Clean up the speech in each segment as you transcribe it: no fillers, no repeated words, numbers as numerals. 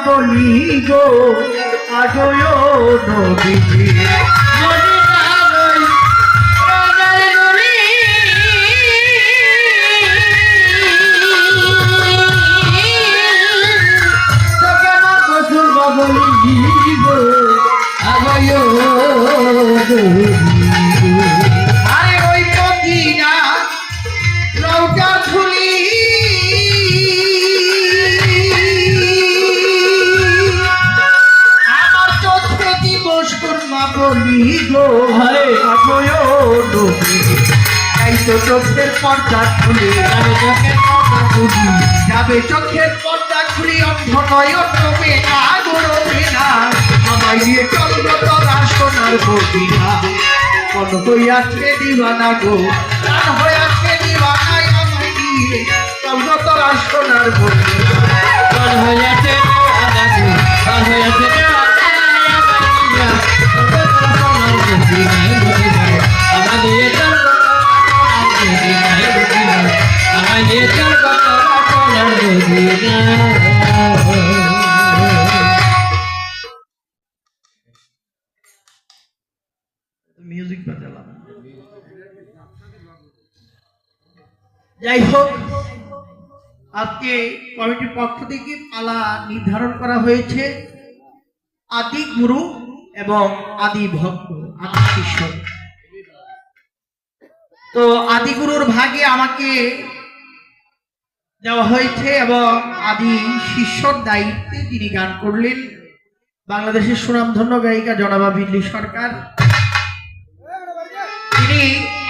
বলি গো আজয় নবীজি আরে ওই পথিনা নৌকা ঝুলি আমার চোখে দিবস কর্মা বলি গো আরে আজয় নবীজি তাই তো চোখের পর্দা খুলে যাবে চোখের পর্দা খুলি অন্ধ নয়ন রবে না গরবে না আমায় নিয়ে চলবো তোরা সোনার বদিনা মন হইয়াছে দিবানা গো প্রাণ হইয়াছে দিবানাই আমায় নিয়ে চলবো তোরা সোনার বদিনা মন হইয়াছে দিবানা গো প্রাণ হইয়াছে মিউজিক বাজালাম যাই হোক আজকে কমিটির পক্ষ থেকে পালা নির্ধারণ করা হয়েছে আদি গুরু এবং আদি ভক্ত আদি শিষ্য তো আদি গুরুর ভাগে আমাকে দেওয়া হয়েছে এবং আদি শিষ্যর দায়িত্বে তিনি গান করলেন বাংলাদেশের সুনামধন্য গায়িকা জনাবা বিল্লি সরকার তিনি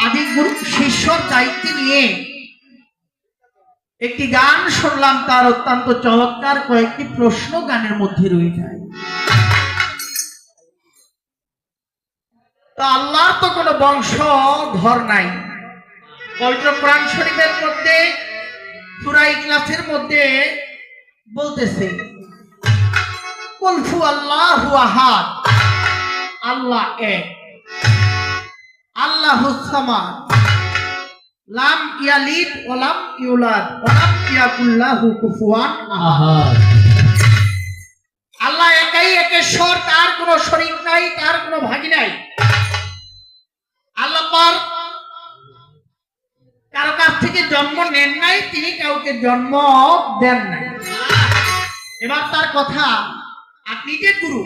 আদি গুরু শিষ্যর দায়িত্ব নিয়ে একটি গান শুনলাম তার অত্যন্ত চমৎকার কয়েকটি প্রশ্ন গানের মধ্যে রয়ে যায় তো আল্লাহর তো কোনো বংশ ধর নাই পবিত্র কোরআন শরীফের মধ্যে সূরা ইখলাসের মধ্যে বলতেছে কুল হু আল্লাহু আহাদ আল্লাহ এক আল্লাহুস সামাদ লাম ইয়ালিদ ওয়া লাম ইউলাদ ওয়া লাম ইয়াকুল লাহু কুফুয়ান আহাদ আল্লাহ একাই একেশ্বর তার কোনো শরীক নাই তার কোনো ভাগী নাই আল্লাহ পাক কারো কাছ থেকে জন্ম নেন নাই তিনি কাউকে জন্ম দেন নাই এবার তার কথা আপনি যে গুরু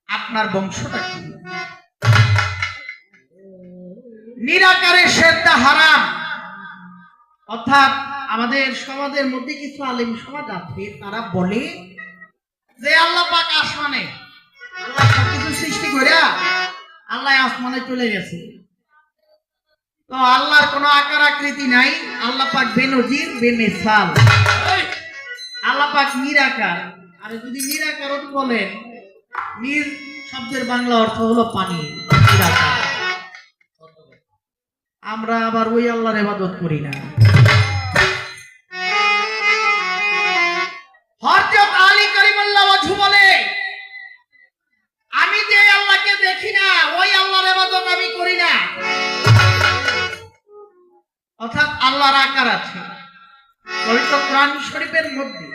আপনার বংশটা কি নিরাকারে শ্রদ্ধা হারাম অর্থাৎ আমাদের সমাজের মধ্যে কিছু আলেম সমাজ আছে তারা বলে যে আল্লাহ পাক আসমানে আল্লাহ সবকিছু সৃষ্টি করে আল্লাহ আসমানে চলে গেছে তো আল্লাহর কোনো আকার আকৃতি নাই আল্লাহ পাক বেনজির বেমিসাল আল্লাহ পাক নিরাকার আর যদি নিরাকার বলেন নির শব্দের বাংলা অর্থ হলো পানি নিরাকার আমরা আবার ওই আল্লাহর ইবাদত করি না হযরত আলী কারিমাল্লাহ ওয়াজহু বলে আমি যে আল্লাহকে দেখি না ওই আল্লাহর ইবাদত আমি করি না অর্থাৎ আল্লাহর আকার আছে পবিত্র কোরআন শরীফের মধ্যে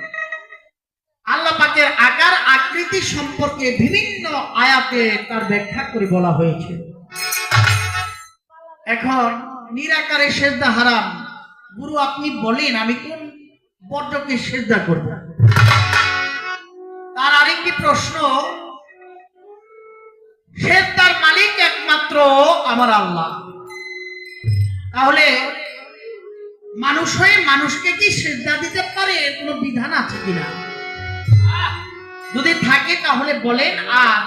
আল্লাহ পাকের আকার আকৃতি সম্পর্কে বিভিন্ন আয়াতে তার ব্যাখ্যা করে বলা হয়েছে এখন নিরাকারে সেজদা হারাম গুরু আপনি বলেন আমি কোন বর্জ্যকে সেজদা করব তার আরেকটি প্রশ্ন সেজদার মালিক একমাত্র আমার আল্লাহ তাহলে মানুষ হয়ে মানুষকে কি সেজদা দিতে পারে এর কোনো বিধান আছে কিনা যদি থাকে তাহলে বলেন আর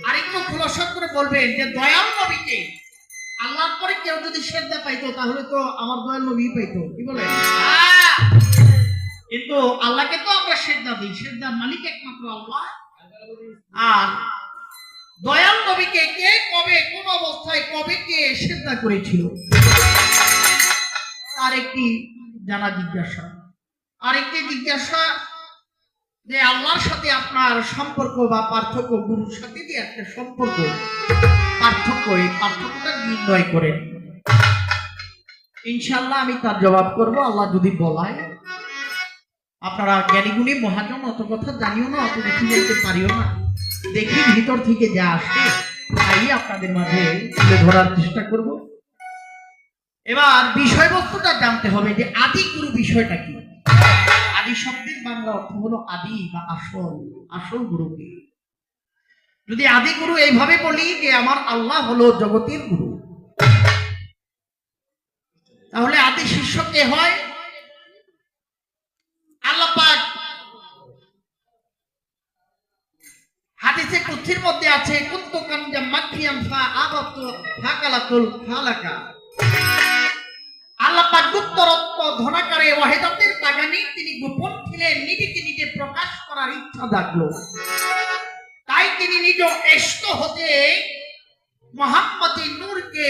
আরেকটু খোলাসা করে বলবেন যে দয়াল নবীকে আল্লাহর পরে কেউ যদি সেজদা পাইতো তাহলে তো আমার দয়াল নবী পাইতো কি বলেন কিন্তু আল্লাহকে তো আমরা সেজদা দিই সেজদার মালিক একমাত্র আল্লাহ আর দয়াল নবীকে কে কবে কোন অবস্থায় কবে কে সেজদা করেছিল তার একটি জানা জিজ্ঞাসা আরেকটি জিজ্ঞাসা যে আল্লাহর সাথে আপনার সম্পর্ক বা পার্থক্য গুরুর সাথে যে একটা সম্পর্ক পার্থক্য এই পার্থক্যটা নির্ণয় করেন ইনশাআল্লাহ আমি তার জবাব করব আল্লাহ যদি বলায় আপনারা জ্ঞানীগুণী মহাজন, অত কথা জানিও না, অত কিছু বলতে পারিও না। দেখি ভিতর থেকে যা আসে তাই আপনাদের মাঝে তুলে ধরার চেষ্টা করব। এবার বিষয়বস্তুটা জানতে হবে যে আদি গুরু বিষয়টা কি। আদি শব্দের বাংলা অর্থ হলো আদি বা আসল। আসল গুরুকে যদি আদি গুরু এইভাবে বলি যে আমার আল্লাহ হলো জগতের গুরু, তাহলে আদি শিষ্য কে হয়? আল্লাহ পাক হাদিসে কুদসির মধ্যে আছে, কুনতু কানজাম মাখিয়াম ফা আবাতু ফাকালাতুল ফালাকা। আল্লাহ পাক গুপ্তরত্ন ধনাকারে ওয়াহিদাতের বাগানে তিনি গোপন ছিলেন, নিজেকে নিজে প্রকাশ করার ইচ্ছা জাগলো, তাই তিনি নিজ এষ্ট হতে মুহাম্মদী নূরকে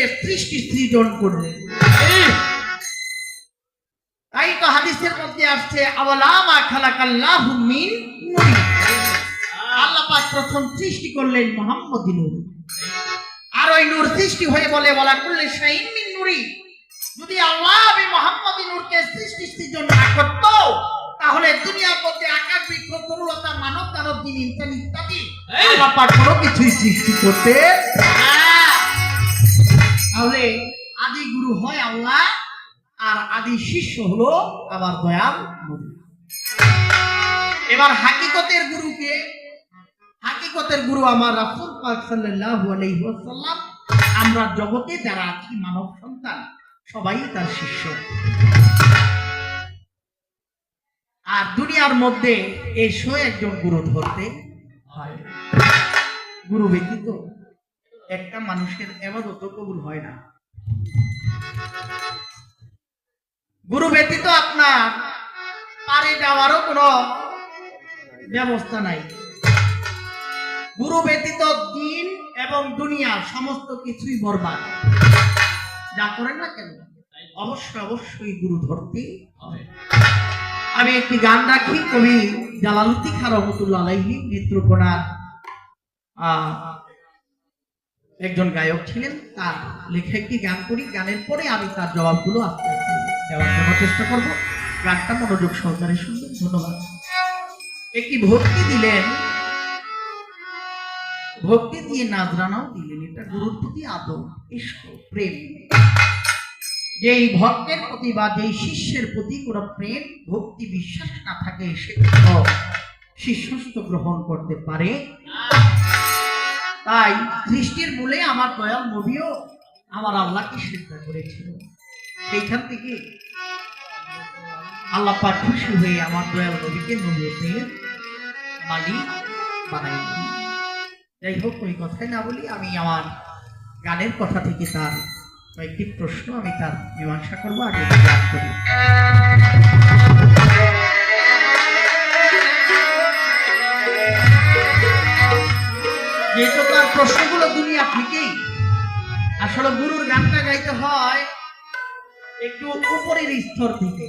সৃজন করলেন। তাই তো হাদিসের মধ্যে আসছে আওয়ালামা খালাকাল্লাহু মিন নূর। আল্লাহ পাক প্রথম সৃষ্টি করলেন মুহাম্মদী নূর, আর ওই নূর সৃষ্টি হয়ে বলে ওয়ালা কুল্লি শাইইন মিন নূরি। যদি আল্লাহ এই মুহাম্মদী নূরকে সৃজন না করত, তাহলে দুনিয়ার মধ্যে আকাশ, বৃক্ষ, তরুলতা, মানব, দানব, জিন, ইনসান ইত্যাদি আল্লাহ পাক কোনো কিছুই সৃষ্টি করতে না। তাহলে আদি গুরু হয় আল্লাহ, আর আদি শিষ্য হলো আমার দয়াল নবী। এবার হাকিকতের গুরুকে, হাকিকতের গুরু আমার রাসূল পাক সাল্লাল্লাহু আলাইহি ওয়াসাল্লাম। আমরা জগতে যারা আছি মানব সন্তান সবাই তার শিষ্য। আর দুনিয়ার মধ্যে এসো একজন গুরু ধরতে হয়। গুরু ব্যতীত একটা মানুষের ইবাদত কবুল হয় না। গুরু ব্যতীত আপনার পারে যাওয়ারও কোনো ব্যবস্থা নাই। গুরু ব্যতীত দিন এবং দুনিয়া সমস্ত কিছুই বরবাদ। যা করেন না কেন অবশ্যই গুরু ধরতে হবে। আমি একটি গান রাখি, কবি জালালউদ্দিন খান রহমাতুল্লাহ আলাইহি নেত্রকোনার একজন গায়ক ছিলেন, তার লেখা একটি গান করি। গানের পরে আমি তার জবাবগুলো আস্তে আস্তে দেওয়ার জন্য চেষ্টা করব। গানটা মনোযোগ সহকারে শুনবেন। ধন্যবাদ। একটি ভক্তি দিলেন, ভক্তি দিয়ে নাজরানাও দিলেন। এটা গুরুর প্রতি আদর, ইশক, প্রেম। যেই ভক্তের প্রতি বা যেই শিষ্যের প্রতি কোনো প্রেম, ভক্তি, বিশ্বাস না থাকে, সে শিষ্যত্ব গ্রহণ করতে পারে। তাই সৃষ্টির মূলে আমার দয়াল নবীও আমার আল্লাহকে শ্রদ্ধা করেছিল। সেইখান থেকে আল্লাহ পাক খুশি হয়ে আমার দয়াল নবীকে নবুয়তের মালিক বানাইলেন। যাই হোক, ওই কথাই না বলি, আমি আমার গানের কথা থেকে তার কয়েকটি প্রশ্ন আমি তার মীমাংসা করবো। আগে গান করি। যেহেতু তার প্রশ্নগুলো দুনিয়া থেকেই, আসলে গুরুর গানটা গাইতে হয় একটু উপরের স্তর থেকে।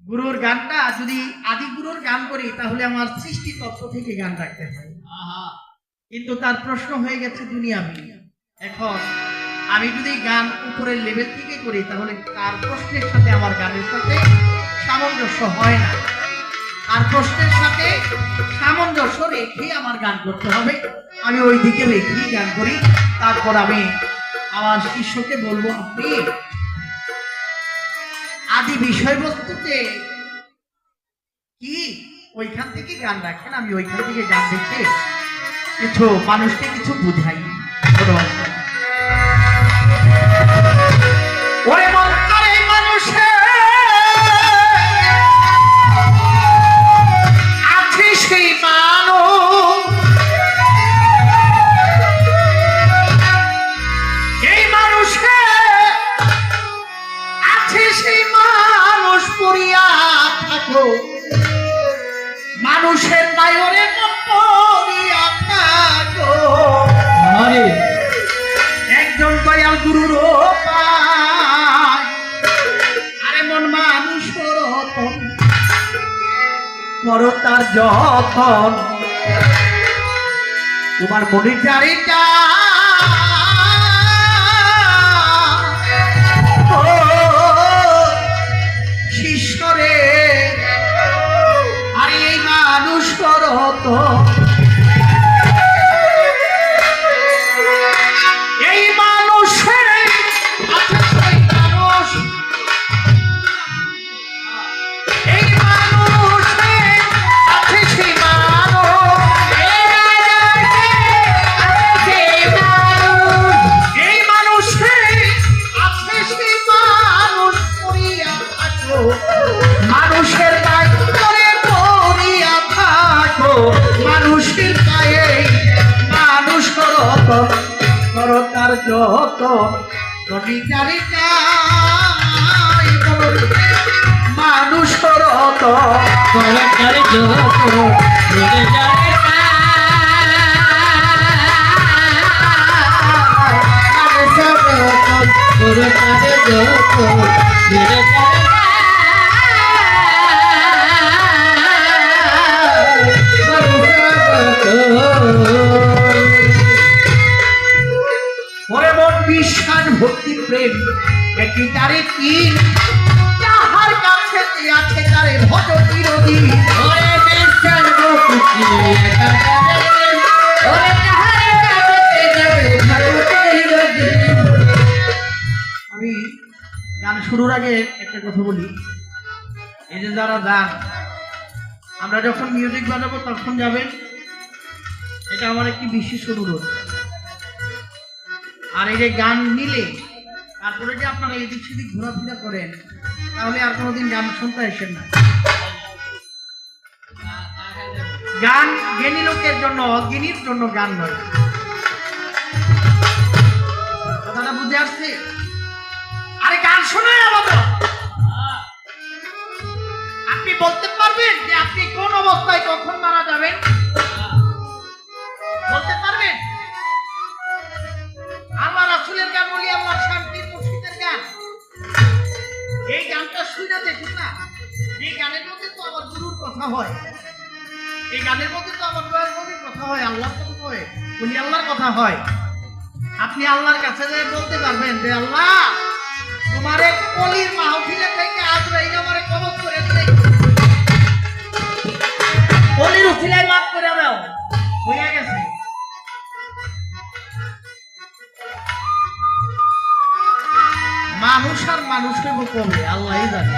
গুরুর গানটা যদি আদি গুরুর গান করি তাহলে আমার সৃষ্টি তত্ত্ব থেকে গান রাখতে হয়। কিন্তু তার প্রশ্ন হয়ে গেছে দুনিয়াবি। এখন আমি যদি গান উপরের লেভেল থেকে করি তাহলে তার প্রশ্নের সাথে আমার গানের সাথে সামঞ্জস্য হয় না। আর প্রশ্নের সাথে সামঞ্জস্য রেখে আমার গান করতে হবে। আমি ওই দিকে রেখেই গান করি। তারপর আমি আমার শিষ্যকে বলবো, আপনি আদি বিষয়বস্তুতে কি ওইখান থেকে গান রাখেন, আমি ওইখান থেকে গান দেখে কিছু মানুষকে কিছু বুঝাই। ওরে মন করে মানুষে আছে সেই মানুষ, এই মানুষে আছে সেই মানুষ পড়িয়া থাকো, মানুষের মায়রে পড়িয়া থাকো। একজন দয়াল গুরুর পায়, আরে মন মানুষ রতন করো তার যতন, তোমার মনে যারে যা শিষ্যরে সরকার যত গণিতারি মানুষ রত সরকার যত ওরে মন বিশ্বাস ভক্তি প্রেম একটি তারে তিন যাহার কাছে আছে তারে ভজ চিরদিন আমি গান শুরুর আগে একটা কথা বলি, এই যে যারা গান আমরা যখন মিউজিক বাজাবো তখন যাবেন, এটা আমার একটি বিশেষ অনুরোধ। আর এই যে গান নিলে তারপরে যে আপনারা এদিক সেদিক ঘোরাফেরা করেন, তাহলে আর কোনোদিন গান শুনতে আসেন না। গান জ্ঞানী লোকের জন্য, অজ্ঞানীর জন্য গান নয়। কথাটা বুঝে আসছে? আরে গান শোনায় আমাদের। আপনি বলতে পারবেন যে আপনি কোন অবস্থায় কখন মারা যাবেন? বলতে পারবেন? আমার রাসূলের গান বলি, আমার শান্তির মুর্শিদের গান, এই গানটা শুনে দেখুন না। এই গানের মধ্যে তো আমার গুরুর কথা হয়, এই গানের মধ্যে তো আমার দয়ার নবীর কথা হয়, আল্লাহর কথা হয়, উনি আল্লাহর কথা হয়। আপনি আল্লাহর কাছে যে বলতে পারবেন যে আল্লাহ তোমার এক কলির মাহফিলে থেকে আজরাইল আমারে কবজ করে দিলে, কলির উছিলায় মাফ করে দাও, হয়ে গেছে। মানুষ আর মানুষ হইব কবে আল্লাহই জানে।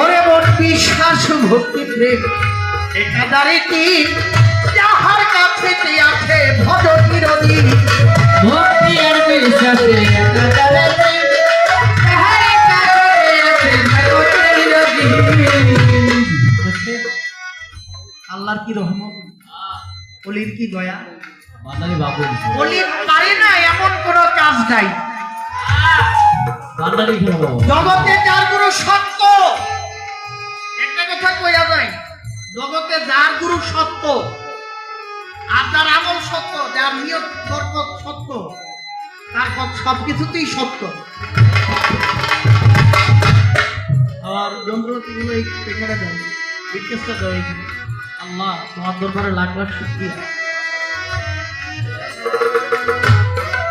ওরে মন বিশ্বাস ভক্তি প্রেম একাধারে তিন যাহার কাছে আছে ভজ চিরদিন ভক্তি আর বিশ্বাসে আল্লাহর কি রহমত, অলির কি দয়া। বান্দারি বাবু অলির পারে না এমন কোন কাজ নাই বান্দারি খেলো জগতে, যার গুরু সত্য। একটা কথা কইয়া যায়, জগতে যার গুরু সত্য আর যার আমল সত্য, যার নিয়ত বরকত সত্য, তার সবকিছুতেই সত্য। আর যন্ত্রপাতিগুলো এখানে দেয়, রিকোয়েস্টটা দেয় এখানে। আল্লাহ তোমার দরবারে লাখ লাখ শুকরিয়া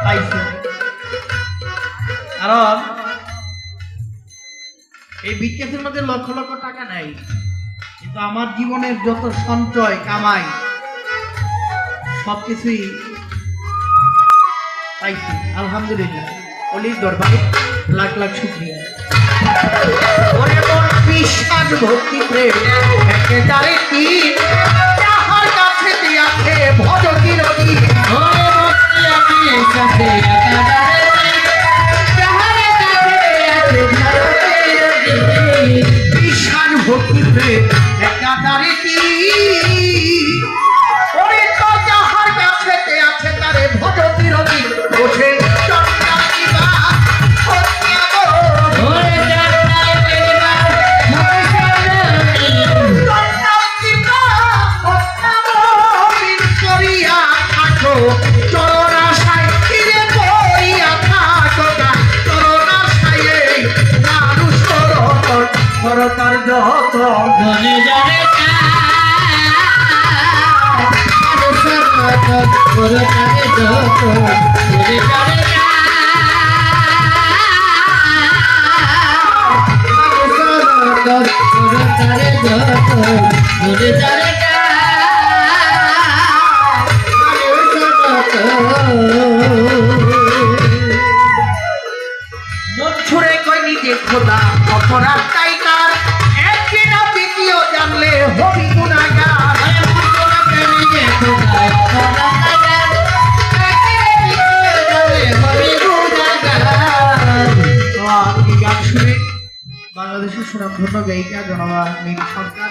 পাইছি। কারণ এই বিকেশের মধ্যে লক্ষ লক্ষ টাকা নাই, কিন্তু আমার জীবনের যত সঞ্চয় কামাই সবকিছুই পাইছি আলহামদুলিল্লাহ। অলির দরবারে লাখ লাখ শুকরিয়া। ওরে মন বিশ্বাস ভক্তি প্রেম একেবারে তিন যাহার কাছে আছে ভজ চিরদিন বিশ্বাস ভক্তি প্রেম একাধারে তিন ওরে তো যাহার কাছে আছে তারে ভজ চিরদিন বসে সরকার যত মনে জানে মন ছুড়ে কই নিজে খোদা অপরাধ তাই তার একদিন দ্বিতীয় সুনামধন্য গায়িকা জনাবা নীল সরকার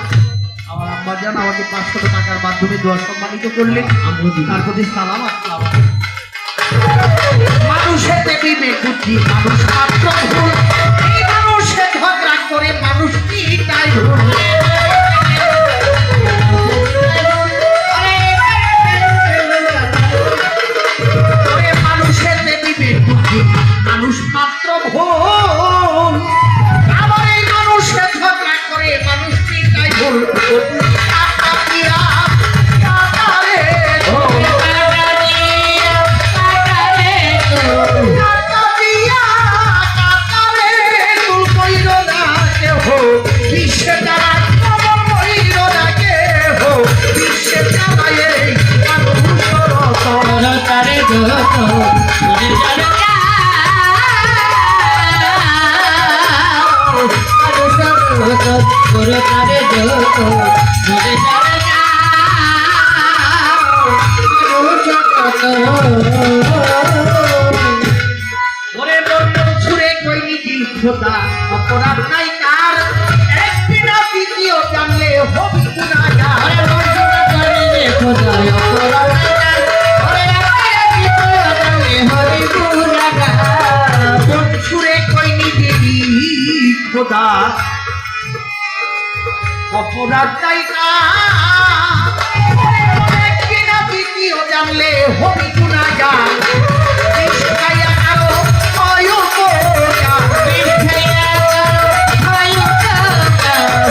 আমার আম্মাজান আমাকে 500 টাকার মাধ্যমে দোয়া সম্মানিত করলেন। তার প্রতি সালাম। আসসালাম। মানুষের বিবেক বুদ্ধি মানুষ মাত্র ভুল, এই মানুষের ঝগড়া করে মানুষ কি তাই ভুল। ওরে মানুষের বিবেক বুদ্ধি মানুষ মাত্র ভুল, আবার এই মানুষের ঝগড়া করে মানুষ কি তাই ভুল। টাকা দিয়া টাকা রে, টাকা দিয়া টাকা রে, তুল কইর না কেহ, বিশ্বে দ্বারা খবর কইর না কেহ, বিশ্বে দ্বারা এই মানুষের রতন। তারে যত মনে জানে করো তারে যত মনে জানে ওরে বন্ধু ছুড়ে কইনি কি খোদা অপরাধ নাই কার, একদিন দ্বিতীয় জানলে হবি গুনাহগার। ছুড়ে কইনি দিদি খোদা অপরাধ নাই কার, একদিন দ্বিতীয় জানলে হবি গুনাহগার। বিষ খাইয়া কারো অয়োগ্যতা,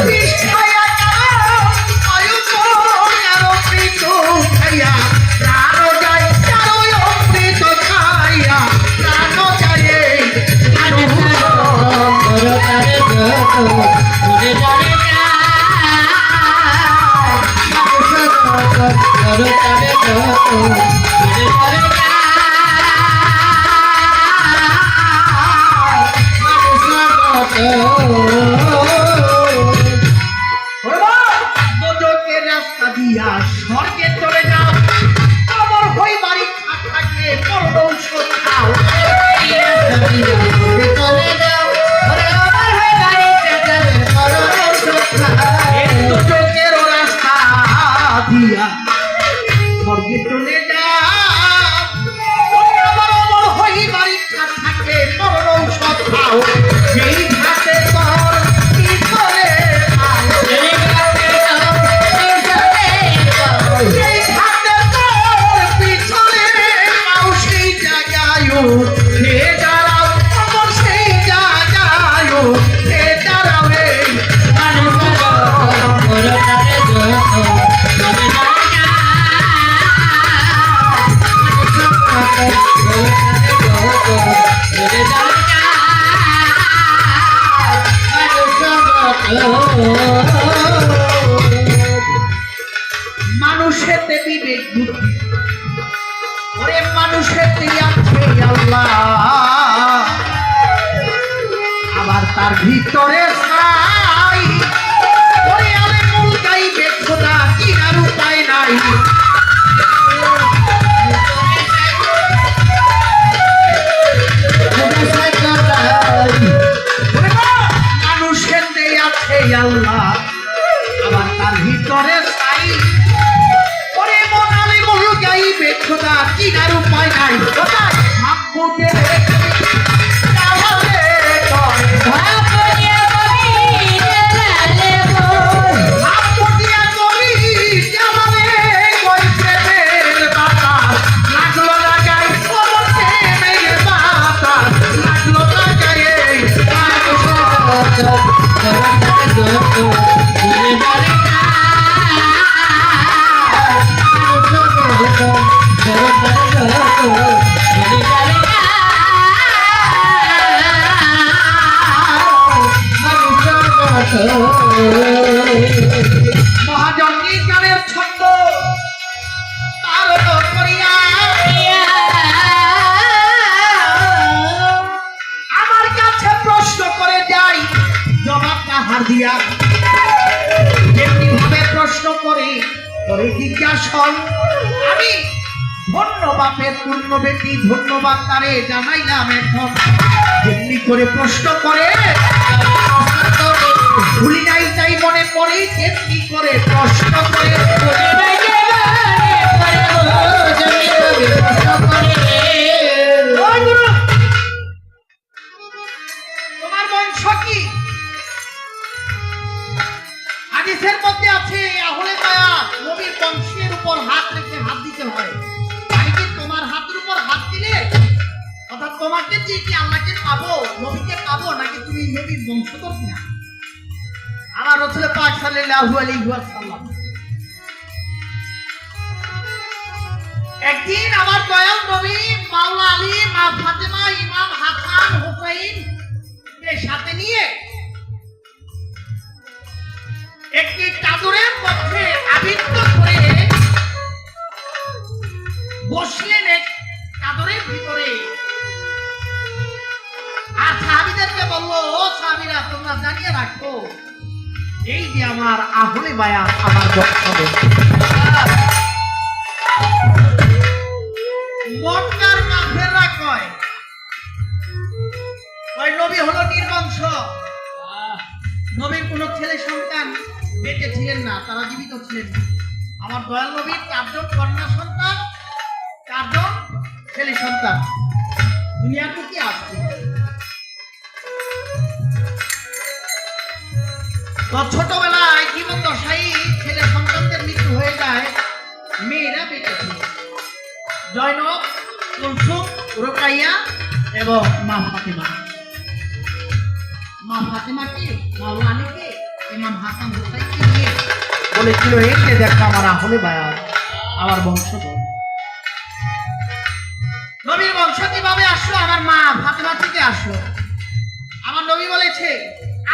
বিষ খাইয়া কারো অয়োগ্য, অমৃত খাইয়া প্রাণ যায়, কারো অমৃত খাইয়া প্রাণ যায়। মোদকের রাস্তা দিয়া স্বর্গে চলে যাও, আমার হই বাড়ি থাকলে বড় ঔষধ খাও। মোদকের রাস্তা দিয়া স্বর্গে চলে যাও, আমার অমর হই বাড়ি থাকলে বড় ঔষধ খাও। সেই ঘাটে তোর কি করে খাও, সেই ঘাটে তোর পিছনে পাও, সেই জায়গায় হে দাঁড়াও, অমর সেই জায়গায় হে দাঁড়াও রে। মানুষের বিবেক বুদ্ধি, ওরে মানুষের আছে আল্লাহ, আবার তার ভিতরে ছাই। ওরে আলে মূল গাইবে খোদা কি আর উপায় নাই। মানুষের আছে আল্লাহ, আবার তার ভিতরে ছাই। ওরে মনালে মূল গাইবে খোদা কি আর উপায় নাই। ভাবতে মহাজনী গানের ছন্দ তার করিয়া আমার কাছে প্রশ্ন করে যাই, জবাব তাহার দিয়া। যেমনি ভাবে প্রশ্ন করে করে জিজ্ঞাসন, আমি ধন্যবাদের পূর্ণ ব্যক্তি ধন্যবাদ তারে জানাইলাম। এখন যেমনি করে প্রশ্ন করে এই মনে পড়ে কি করে প্রশ্ন করে ওরে বাইরে বারে করে গো জমি রবি কষ্ট করে ও গুরু, তোমার বংশ কি? হাদিসের মধ্যে আছে আহলে বায়াত নবীর বংশের উপর হাত রেখে হাত দিতে হয়। আমি কি তোমার হাতের উপর হাত দিলে অর্থাৎ তোমাকে যে কি আল্লাহকে পাবো, নবীকে পাবো, নাকি তুমি নবীর বংশধর কিনা? আমার রাসূল পাক সাল্লাল্লাহু আলাইহি ওয়াসাল্লাম একদিন আমার দয়াল নবী মাওলা আলী, মা ফাতেমা, ইমাম হাসান হুসাইন এর সাথে নিয়ে একটি চাদরের মধ্যে আবৃত করে বসলেন এক চাদরের ভিতরে। আর সাহাবীদেরকে বললো, ও সাহাবীরা তোমরা জানিয়ে রাখো এই যে আমার আহলে বায়াত আমার বংশধর। মক্কার কাফেররা কয় নবী হলো নির্বংশ, নবীর কোনো ছেলে সন্তান বেঁচে ছিলেন না, তারা জীবিত ছিলেন না। আমার দয়াল নবীর 4 জন কন্যা সন্তান, 4 জন ছেলে সন্তান দুনিয়াতে কি আসছে। তো ছোটবেলায় জীবন দশায় ছেলে সন্তানদের মৃত্যু হয়ে যায়, মেয়েরা বেঁচে ছিল। জয়নব, কুলসুম, রোকাইয়া এবং মা ফাতেমা। মা ফাতেমাকে, মাওলা আলীকে, ইমাম হাসান হুসাইনকে নিয়ে বলেছিল, এই যে দেখো আমার আহলে বায়াত আমার বংশধর। নবীর বংশ কিভাবে আসলো? আমার মা ফাতেমা থেকে আসলো। আমার নবী বলেছে,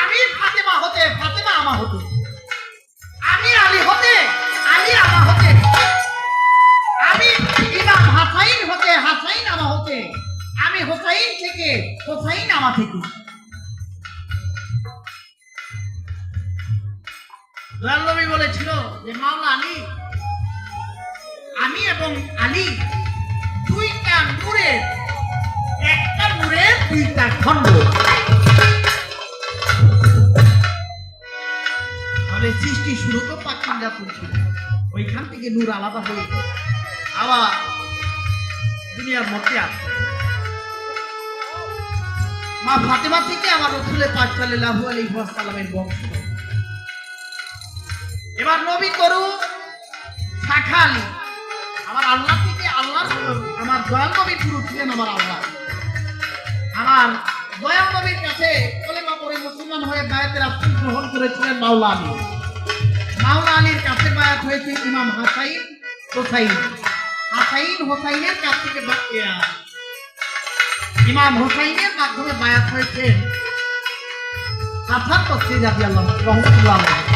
আমি ফাতেমা হতে ফাতেমা আমা হতে, আমি আলী হতে আলী আমা হতে, আমি ইমাম হাসাইন হতে হাসাইন আমা হতে, আমি হোসাইন থেকে হোসাইন আমা থেকে। দয়াল নবী বলেছিল যে মাওলা আলী, আমি এবং আলী দুইটা নূরের, একটা নূরের দুইটা খণ্ড। তাহলে সৃষ্টি শুরু তো পাকিস্তান জাতুর ছিল, ওইখান থেকে নূর আলাদা হয়ে আবার দুনিয়ার মধ্যে আসে। মা ফাতেমা থেকে আমার রাসূল পাক সাল্লাল্লাহু আলাইহি ওয়াসাল্লামের বংশ। এবার নবী করু শাখা আলী, আমার আল্লাহ থেকে আল্লাহ, আমার দয়াল নবীর গুরু ছিলেন আমার আল্লাহ। আমার দয়াল নবীর কাছে কলেমা পড়ে মুসলমান হয়ে বায়াতের রাসূল গ্রহণ করেছিলেন মাওলা আলী। মাওলা আলীর কাছে বায়াত হয়েছে ইমাম হাসাইন হোসাইন। হাসাইন হোসাইনের কাছ থেকে ইমাম হোসাইনের মাধ্যমে বায়াত হয়েছে হাসান বসরি রাদিয়াল্লাহু রাহমাতুল্লাহ আলাইহি।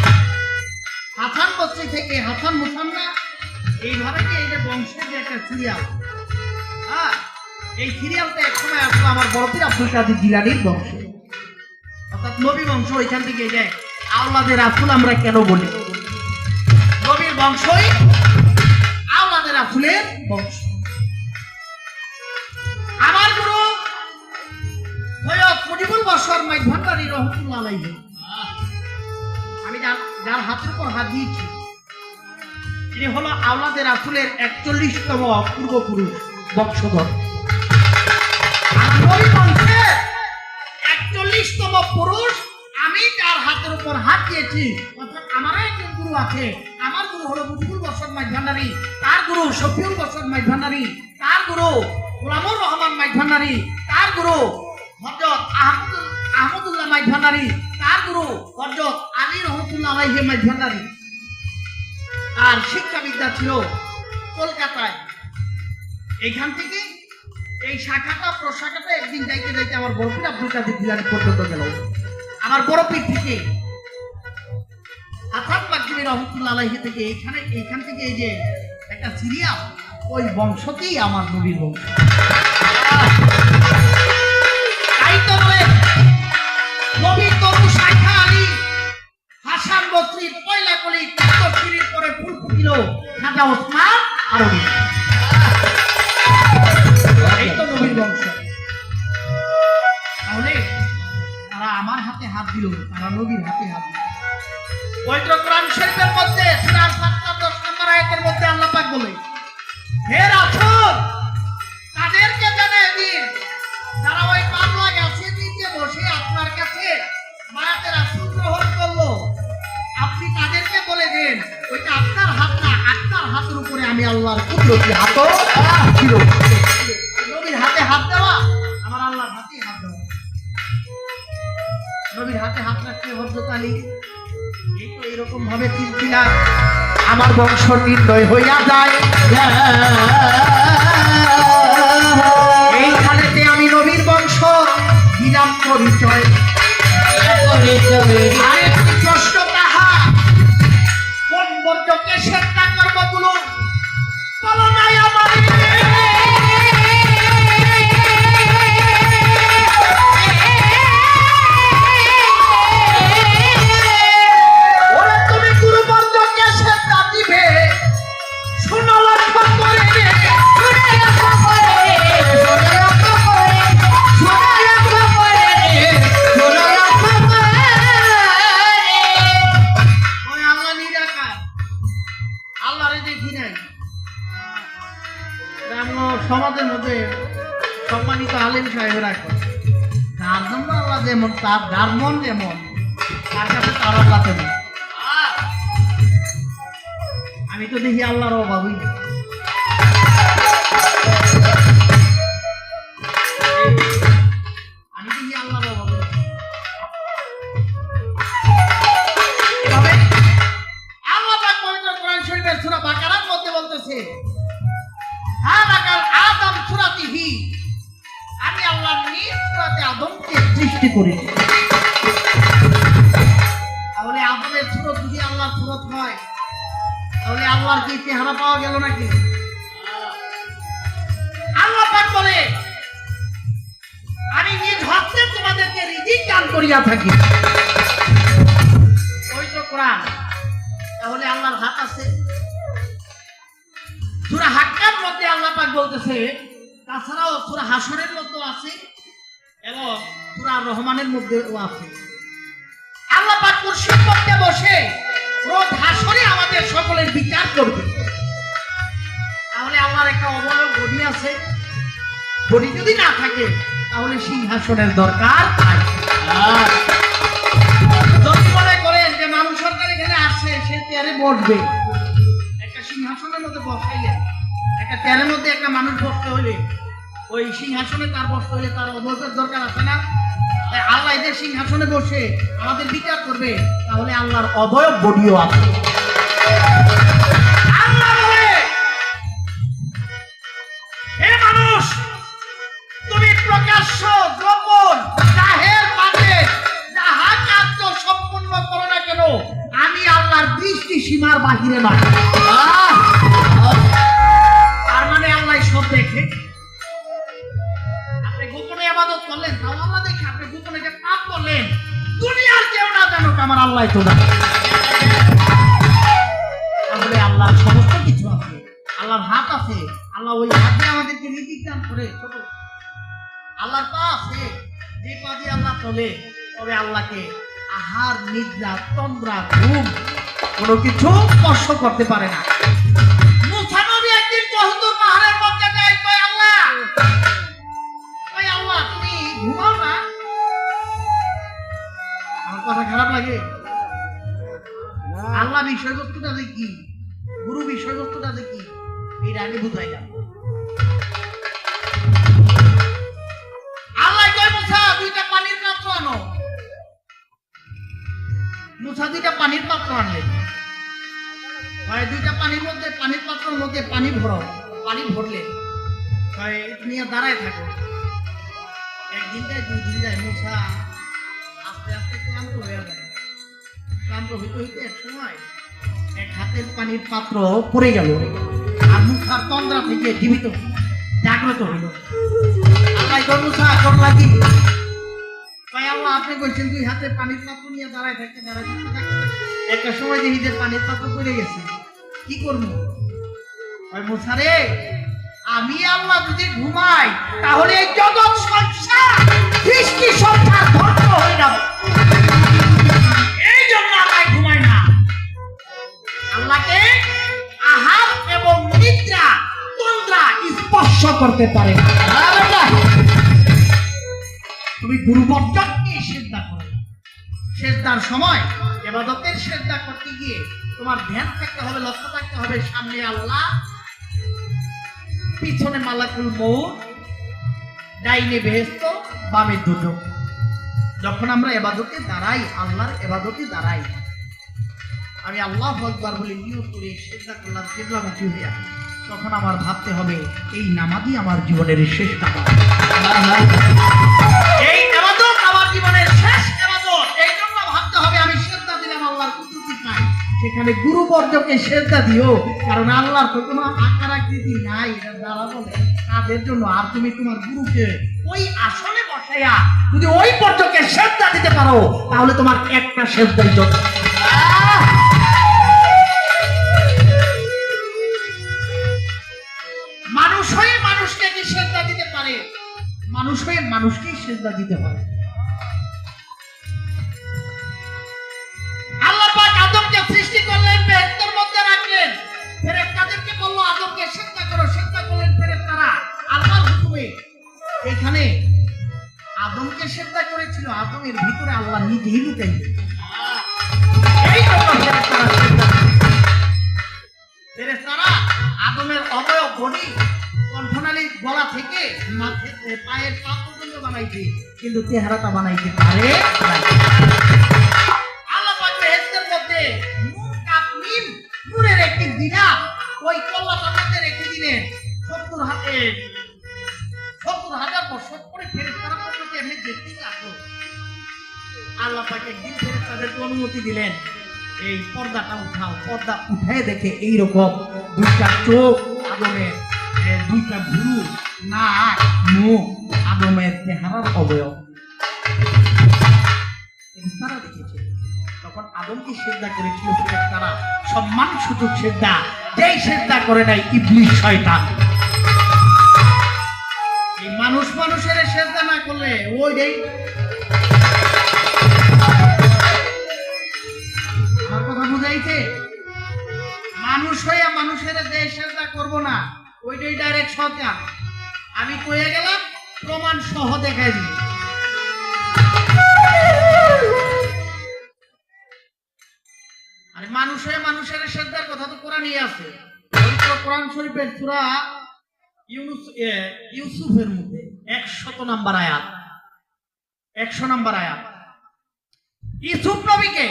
হাসান বসরি থেকে হাসান মুসান্না, এইভাবে যে এই যে বংশের যে একটা সিরিয়াল, হ্যাঁ, এই সিরিয়ালটা এক সময় আসলো আমার বড় পীর আব্দুল কাদের জিলানীর বংশ, অর্থাৎ নবী বংশ। ওইখান থেকে যে আওলাদের রাসূল আমরা কেন বলি, নবীর বংশই আওলাদের রাসূলের বংশ। আমার গুরু সৈয়দ মুজিবুল বশর মাইজ ভান্ডারী রহমাতুল্লাহ আলাইহি, আমি যার হাতের উপর হাত দিয়েছি, তিনি হলো আওলাদের রাসূলের 41তম পূর্বপুরুষ বংশধর। আমার নবী বংশের 41তম পুরুষ আমি যার হাতের উপর হাত দিয়েছি, অর্থাৎ আমারও একজন গুরু আছে। আমার গুরু হলো মুজিবুল বশর মাইজ ভান্ডারী, তার গুরু শফিউল বশর মাইজ ভান্ডারী, তার গুরু গোলামুর রহমান মাইজ ভান্ডারী, তার গুরু হযরত আহমদুল্লাহ মাইজ ভান্ডারী, তার গুরু হযরত আলী রহমাতুল্লাহ আলাইহি মাইজ ভান্ডারী। আর শিক্ষাবিদ্যা ছিল কলকাতায়। এইখান থেকে এই শাখাটা প্রশাখাটা একদিন যাইতে যাইতে আমার বড় পীর আব্দুল কাদের জিলানী পর্যন্ত গেল। আমার বড় পীর থেকে হাসান মাকজুমি রহমাতুল্লাহ আলাইহি থেকে এইখান থেকে এই যে একটা সিরিয়াল, ওই বংশতেই আমার নবীর বংশ। তাই তো বলে নবীর তরু শাখা আলী হাসান বসরির পয়লা কলি তফসিরের পরে ফুল ফুটিল খাজা ওসমান আরবি। এই তো নবীর বংশ। তাহলে তারা আমার হাতে হাত দিল, তারা নবীর হাতে হাত দিল। পবিত্র কোরআন শরীফের মধ্যে সূরা ফাতিহার 10 নম্বর আয়াতের মধ্যে আল্লাহ পাক বলে, হে রাসূল তাদেরকে জানিয়ে দিন যারা ওই পাগলা গাছের নিচে বসে আপনার কাছে মায়াতে রাসূল গ্রহণ করলো, আপনি তাদেরকে বলে দিন ওইটা আপনার হাত না, আপনার হাতের উপরে আমি আল্লাহর কুদরতি হাত ছিল। নবীর হাতে হাত দেওয়া আমার আল্লাহর হাতে হাত দেওয়া। নবীর হাতে হাত রাখতে হযরত আলী এই তো এরকম ভাবে চিন্তা আমার বংশ নির্ণয় হইয়া যায়। এইখানেতে আমি নবীর বংশ দিলাম পরিচয়। আরেকটি প্রশ্ন তাহা কোন বর্জকে শ্রদ্ধা করবো বলুন, বলো নাই আমার ওরা তুমি গুরু বর্জকে শ্রদ্ধা দিবে, শোনো লক্ষ্য করে ওই আল্লাহ নিরাকার, আল্লাহরে দেখি নাই। সমাজের মধ্যে সম্মানিত আলেম সাহেবরা যার জন্য আল্লাহ যেমন তার যার মন যেমন তার কাছে তার আল্লাহ তেমন। আমি তো দেখি আল্লাহর অভাবই নেই। আমি দেখি আল্লাহর অভাবই নেই। এভাবে আল্লাহ পাক পবিত্র কোরআন শরীফের সূরা বাকারার মধ্যে বলতেছে, আদম সূরাতিহি, আমি আল্লাহ নিজ সূরাতে আদমকে সৃষ্টি করেছি। তাহলে আদমের সূরত যদি আল্লাহর সূরত হয় তাহলে আল্লাহর কি চেহারা পাওয়া গেল নাকি? আল্লাহ পাক বলে আমি নিজ হস্তে তোমাদেরকে রিজিক দান করিয়া থাকি। পবিত্র কোরআন, তাহলে আল্লাহর হাত আছে। সূরা হাক্কার মধ্যে আল্লাহ পাক বলতেছে, তাছাড়াও সূরা হাশরের মধ্যে আছে এবং সূরা রহমানের মধ্যেও আছে। আল্লাহ পাক কুরসির মধ্যে বসে রোজ হাশরে আমাদের সকলের বিচার করবে। তাহলে আল্লাহর একটা অবয়ব বডি আছে, বডি যদি না থাকে তাহলে সিংহাসনের দরকার নাই। যদি মনে করেন যে মানুষ সরকার এখানে আসছে, সে চেয়ারে বসবে, একটা সিংহাসনের মধ্যে বসাইলে, একটা চেয়ারের মধ্যে একটা মানুষ বসতে হইলে ওই সিংহাসনে তার বসতে হইলে তার অবয়বের দরকার আছে না? তাই আল্লাহ এদের সিংহাসনে বসে আমাদের বিচার করবে, তাহলে আল্লাহর অবয়ব বডিও আছে। আল্লাহ বলে, হে মানুষ তুমি প্রকাশ্য গোপন জাহের বাদে যাহা কার্য সম্পূর্ণ করো না কেন, আমি আল্লাহর দৃষ্টি সীমার বাহিরে নয়। তার মানে আল্লাহ সব দেখে। আপনি গোপনে ইবাদত করলেন তাও আল্লাহ দেখে, আপনি গোপনে যে পাপ করলেন দুনিয়ার কেউ না জানুক, আমার আল্লাহ তো জানে। তাহলে আল্লাহর সমস্ত কিছু আছে, আল্লাহর হাত আছে, আল্লাহ ওই হাতে আমাদেরকে রিজিক দান করে। ছোট আল্লাহর পা আছে, যে পা দিয়ে আল্লাহ চলে, তবে আল্লাহকে আহার নিদ্রা তন্দ্রা ঘুম কোনো কিছু স্পর্শ করতে পারে না। মুসা নবী একদিন বহুদূর পাহাড়ের মধ্যে যায়, কয় আল্লাহ তুমি ঘুমাও না? আমার কথা খারাপ লাগে? আল্লাহ বিষয়বস্তুটা যে কি, গুরু বিষয়বস্তুটা যে কি, এটা আমি বুঝাইলাম। আল্লাহ কয় মুসা দুইটা পানির পাত্র আনো। মুসা দুইটা পানির পাত্র আনলেন। দুইটা পানির মধ্যে, পানির পাত্রের মধ্যে পানি ভরো, পানি ভরলেন। নিয়ে দাঁড়ায় থাকো। একদিন যায়, দুই দিন যায়, মুসা আস্তে আস্তে ক্লান্ত হয়ে যায়। ক্লান্ত হইতে হইতে এক সময় এক হাতের পানির পাত্র পড়ে গেল, আর মুসার তন্দ্রা থেকে জীবিত জাগ্রত হইল। আল্লাহ মুসা কর লাগি, আল্লাহ আপনি কইছেন দুই হাতে পানির পাত্র নিয়ে দাঁড়ায় থাকতে একটা সময় দেখি যে পানির পাত্র পড়ে গেছে, কি করবো? মুসা রে, আমি আল্লাহ যদি ঘুমাই তাহলে এই জগৎ সংসার সৃষ্টি সংসার ধ্বংস হয়ে যাবে। এই জন্য আল্লাহ ঘুমায় না। আল্লাহকে আহার এবং নিদ্রা তন্দ্রা স্পর্শ করতে পারে না। তুমি গুরুবর্জককে সিজদা করো। সিজদার সময় ইবাদতের সিজদা করতে গিয়ে তোমার ধ্যান থাকতে হবে, লক্ষ্য থাকতে হবে সামনে আল্লাহ, পিছনে মালাকুল মউত, ডাইনে বেহেশত, বামে দুজক। যখন আমরা ইবাদতে দাঁড়াই, আল্লাহর ইবাদতে দাঁড়াই, আমি আল্লাহু আকবার বলে নিয়ত করে সিজদা করলাম কিবলামুখী হইয়া, তখন আমার ভাবতে হবে এই নামাজই আমার জীবনের শেষ নামাজ। এই ইবাদত আমার জীবনের শেষ ইবাদত। এই জন্য ভাবতে হবে আমি সিজদা দিলাম আল্লাহর কুদরতি নাই, সেখানে গুরুবর্জকে সিজদা দিও, কারণ আল্লাহর তো কোনো আকার আকৃতি নাই। এটা যারা বলে তাদের জন্য। আর তুমি তোমার গুরুকে ওই আসনে বসাইয়া যদি ওই বর্জকে সিজদা দিতে পারো, তাহলে তোমার একটা সিজদাই যথেষ্ট। মানুষ হয়ে মানুষকে কি সিজদা দিতে পারে? মানুষ হয়ে মানুষকেই সিজদা দিতে পারে। আল্লাহ পাক আদমকে সৃষ্টি করলেন, বেহেশতের মধ্যে রাখলেন, ফেরেশতাদেরকে বলল আদমকে সিজদা করো, সিজদা করলেন ফেরেশতারা আল্লাহর হুকুমে। এখানে আদমকে সিজদা করেছিল, আদমের ভিতরে আল্লাহ নিজেই লুকাইলেন। এই জন্য ফেরেশতারা সিজদা করেছে। ফেরেশতারা আদমের অবয়ব বডি, কণ্ঠনালী গলা থেকে মাথা পায়ের পা পর্যন্ত বানাইছে, কিন্তু চেহারাটা বানাইতে পারে না। আল্লাহ পাক বেহেশতের মধ্যে নূর কাপ মিম নূরের একটি দিনা ওই কল্লাটার মধ্যে রেখে দিলেন। 70,000 বছর পরে ফেরেশতারা পর্যন্ত এমনি দেখতে লাগলো। আল্লাহ পাক একদিন ফেরেশতাদেরকে অনুমতি দিলেন, এই পর্দাটা উঠাও। পর্দা উঠায় দেখে এইরকম দুইটা চোখ আদমের, দুইটা ভুরু, নাক, মুখ, আদমের চেহারার অবয়ব। ফেরেশতারা দেখেছে। তখন আদমকে সিজদা করেছিল ফেরেশতারা, সম্মান সূচক সিজদা। যেই সিজদা করে নাই ইবলিস শয়তান। এই মানুষ মানুষের সিজদা না করলে ওই আমার কথা বুঝাইছে? মানুষ হইয়া মানুষের যে সিজদা করব না, ওইটাই ডাইরেক্ট শয়তান। আমি কয়ে গেলাম, প্রমাণ সহ দেখাই দিই। আরে মানুষ হয়ে মানুষের সিজদার কথা তো কোরআনই আছে। পবিত্র কোরআন শরীফের সূরা ইউসুফের মধ্যে 100 নম্বর আয়াত, 100 নম্বর আয়াত। ইউসুফ নবীকে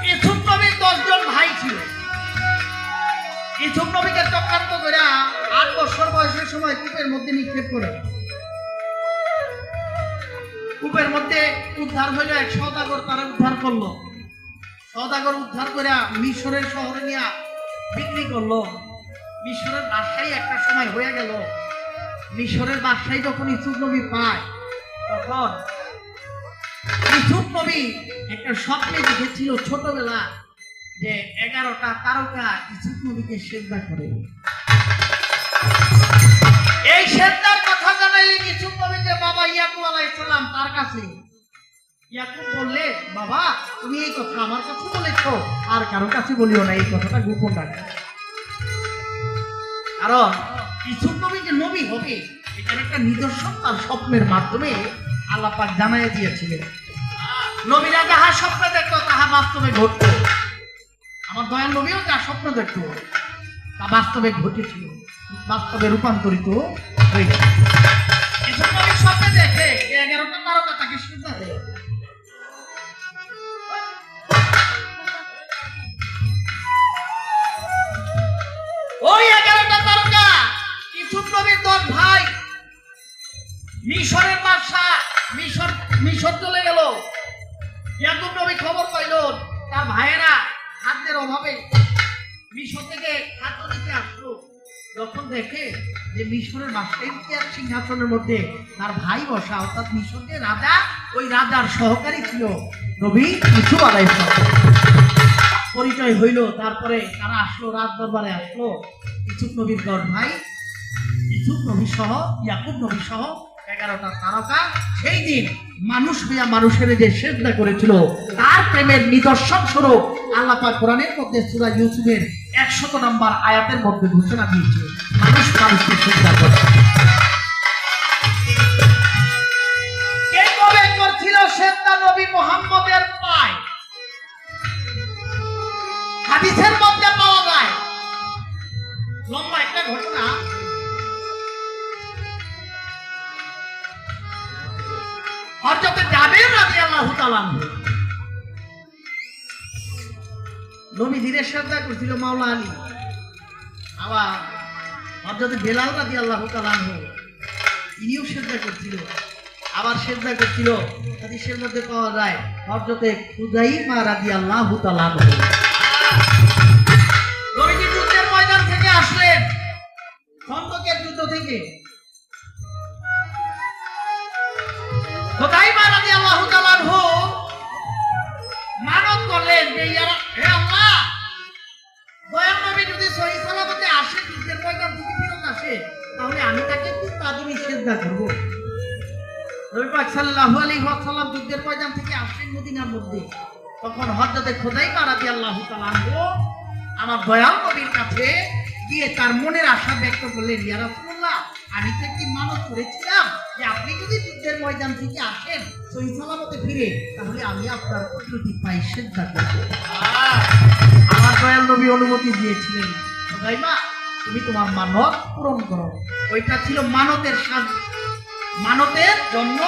ইউসুফ নবীর 10 জন ভাই ছিল। ইউসুফ নবীকে চক্রান্ত করে 8 বছর বয়সের সময় কূপের মধ্যে নিক্ষেপ করে। কূপের মধ্যে উদ্ধার হইল, এক সওদাগর তারা উদ্ধার করলো। সওদাগর উদ্ধার করে মিশরের শহরে নিয়ে বিক্রি করলো। মিশরের বাদশাহী একটা সময় হয়ে গেল। মিশরের বাদশাহী যখন ইউসুফ নবী পায়, তখন ইউসুফ নবী একটা স্বপ্নে দেখেছিল ছোটবেলা যে 11টা তারকা ইউসুফ নবীকে সিজদা করে। এই সিজদার কথা জানাইলেন ইউসুফ নবীকে বাবা ইয়াকুব আলাইহিস সালাম তার কাছে। ইয়াকুব বললে, বাবা তুমি এই কথা আমার কাছে বলেছো, আর কারো কাছে বলিও না, এই কথাটা গোপন রাখো। কারণ ইউসুফ নবী যে নবী হবে, এটার একটা নিদর্শন তার স্বপ্নের মাধ্যমে আল্লাহ পাক জানাইয়া দিয়েছিলেন। নবীরা যাহা স্বপ্ন দেখতো তাহা বাস্তবে ঘটতো। আমার দয়াল নবীও যা স্বপ্ন দেখতো তা বাস্তবে ঘটেছিল, বাস্তবে রূপান্তরিত হয়েছে। ইউসুফ নবী স্বপ্নে দেখে 11টা তারকা তাকে সিজদা দেয়। ওই 11টা তারকা ইউসুফ নবীর 10 ভাই মিশরের বাদশা মিশর চলে গেল। ইয়াকুব নবী খবর পাইল তার ভাইয়েরা খাদ্যের অভাবে মিশর থেকে খাদ্য নিতে আসলো। যখন দেখে যে মিশরের বাদশাহীর সিংহাসনের মধ্যে তার ভাই বসা, অর্থাৎ মিশরের রাজা, ওই রাজার সহকারী ছিল নবী ইউসুফ আলাইহিস সালাম। পরিচয় হইল। তারপরে তারা আসলো, রাজ দরবারে আসলো। ইউসুফ নবীর 10 ভাই, ইউসুফ নবী সহ, ইয়াকুব নবী সহ 11টা তারকা সেই দিন মানুষ হইয়া মানুষের যে সেজদা করেছিল তার প্রেমের নিদর্শন স্বরূপ আল্লাহ পাক কোরআনের মধ্যে সূরা ইউসুফের 100 নম্বর আয়াতের মধ্যে ঘোষণা দিয়েছে মানুষ মানুষকে সেজদা করে। কে কবে করছিল সেজদা নবী মুহাম্মদের পায়? হাদিসের মধ্যে পাওয়া যায়। লম্বা একটা ঘটনা। হযরত জাবের রাদিয়াল্লাহু তাআলা নবী ধীরে সেজদা করছিল মাওলা আলী। আবার হযরত বেলাল রাদিয়াল্লাহু তাআলা ইনিও সেজদা করছিল। আবার সেজদা করছিল হাদিসের মধ্যে পাওয়া যায় হযরত খুযাইমা রাদিয়াল্লাহু তাআলা নবীজি যুদ্ধের ময়দান থেকে আসলেন, খন্দকের যুদ্ধ থেকে। খুযাইমা রাদিয়াল্লাহু তাআলা মানত করলেন যে হে আল্লাহ, দয়াল নবী যদি সহি সালামতে আসে, যুদ্ধের ময়দান থেকে ফিরত আসে, তাহলে আমি তাকে কি তাজমি সিজদা করব? নবী পাক সাল্লাল্লাহু আলাইহি ওয়াসাল্লাম যুদ্ধের ময়দান থেকে আসলেন মদিনার মধ্যে। তখন হযরত খুযাইমা রাদিয়াল্লাহু তাআলা আমার দয়াল নবীর কাছে গিয়ে তার মনের আশা ব্যক্ত করলেন, ইয়া রাসূলুল্লাহ, আমি তো একটি মানত করেছিলাম যে আপনি যদি যুদ্ধের ময়দান থেকে আসেন সহি সালামতে ফিরে, তাহলে আমি আপনার প্রতি পায়ে সিজদা করব। আমার দয়াল নবী অনুমতি দিয়েছিলেন, খুযাইমা তুমি তোমার মানত পূরণ করো। ওইটা ছিল মানতের মানতের জন্য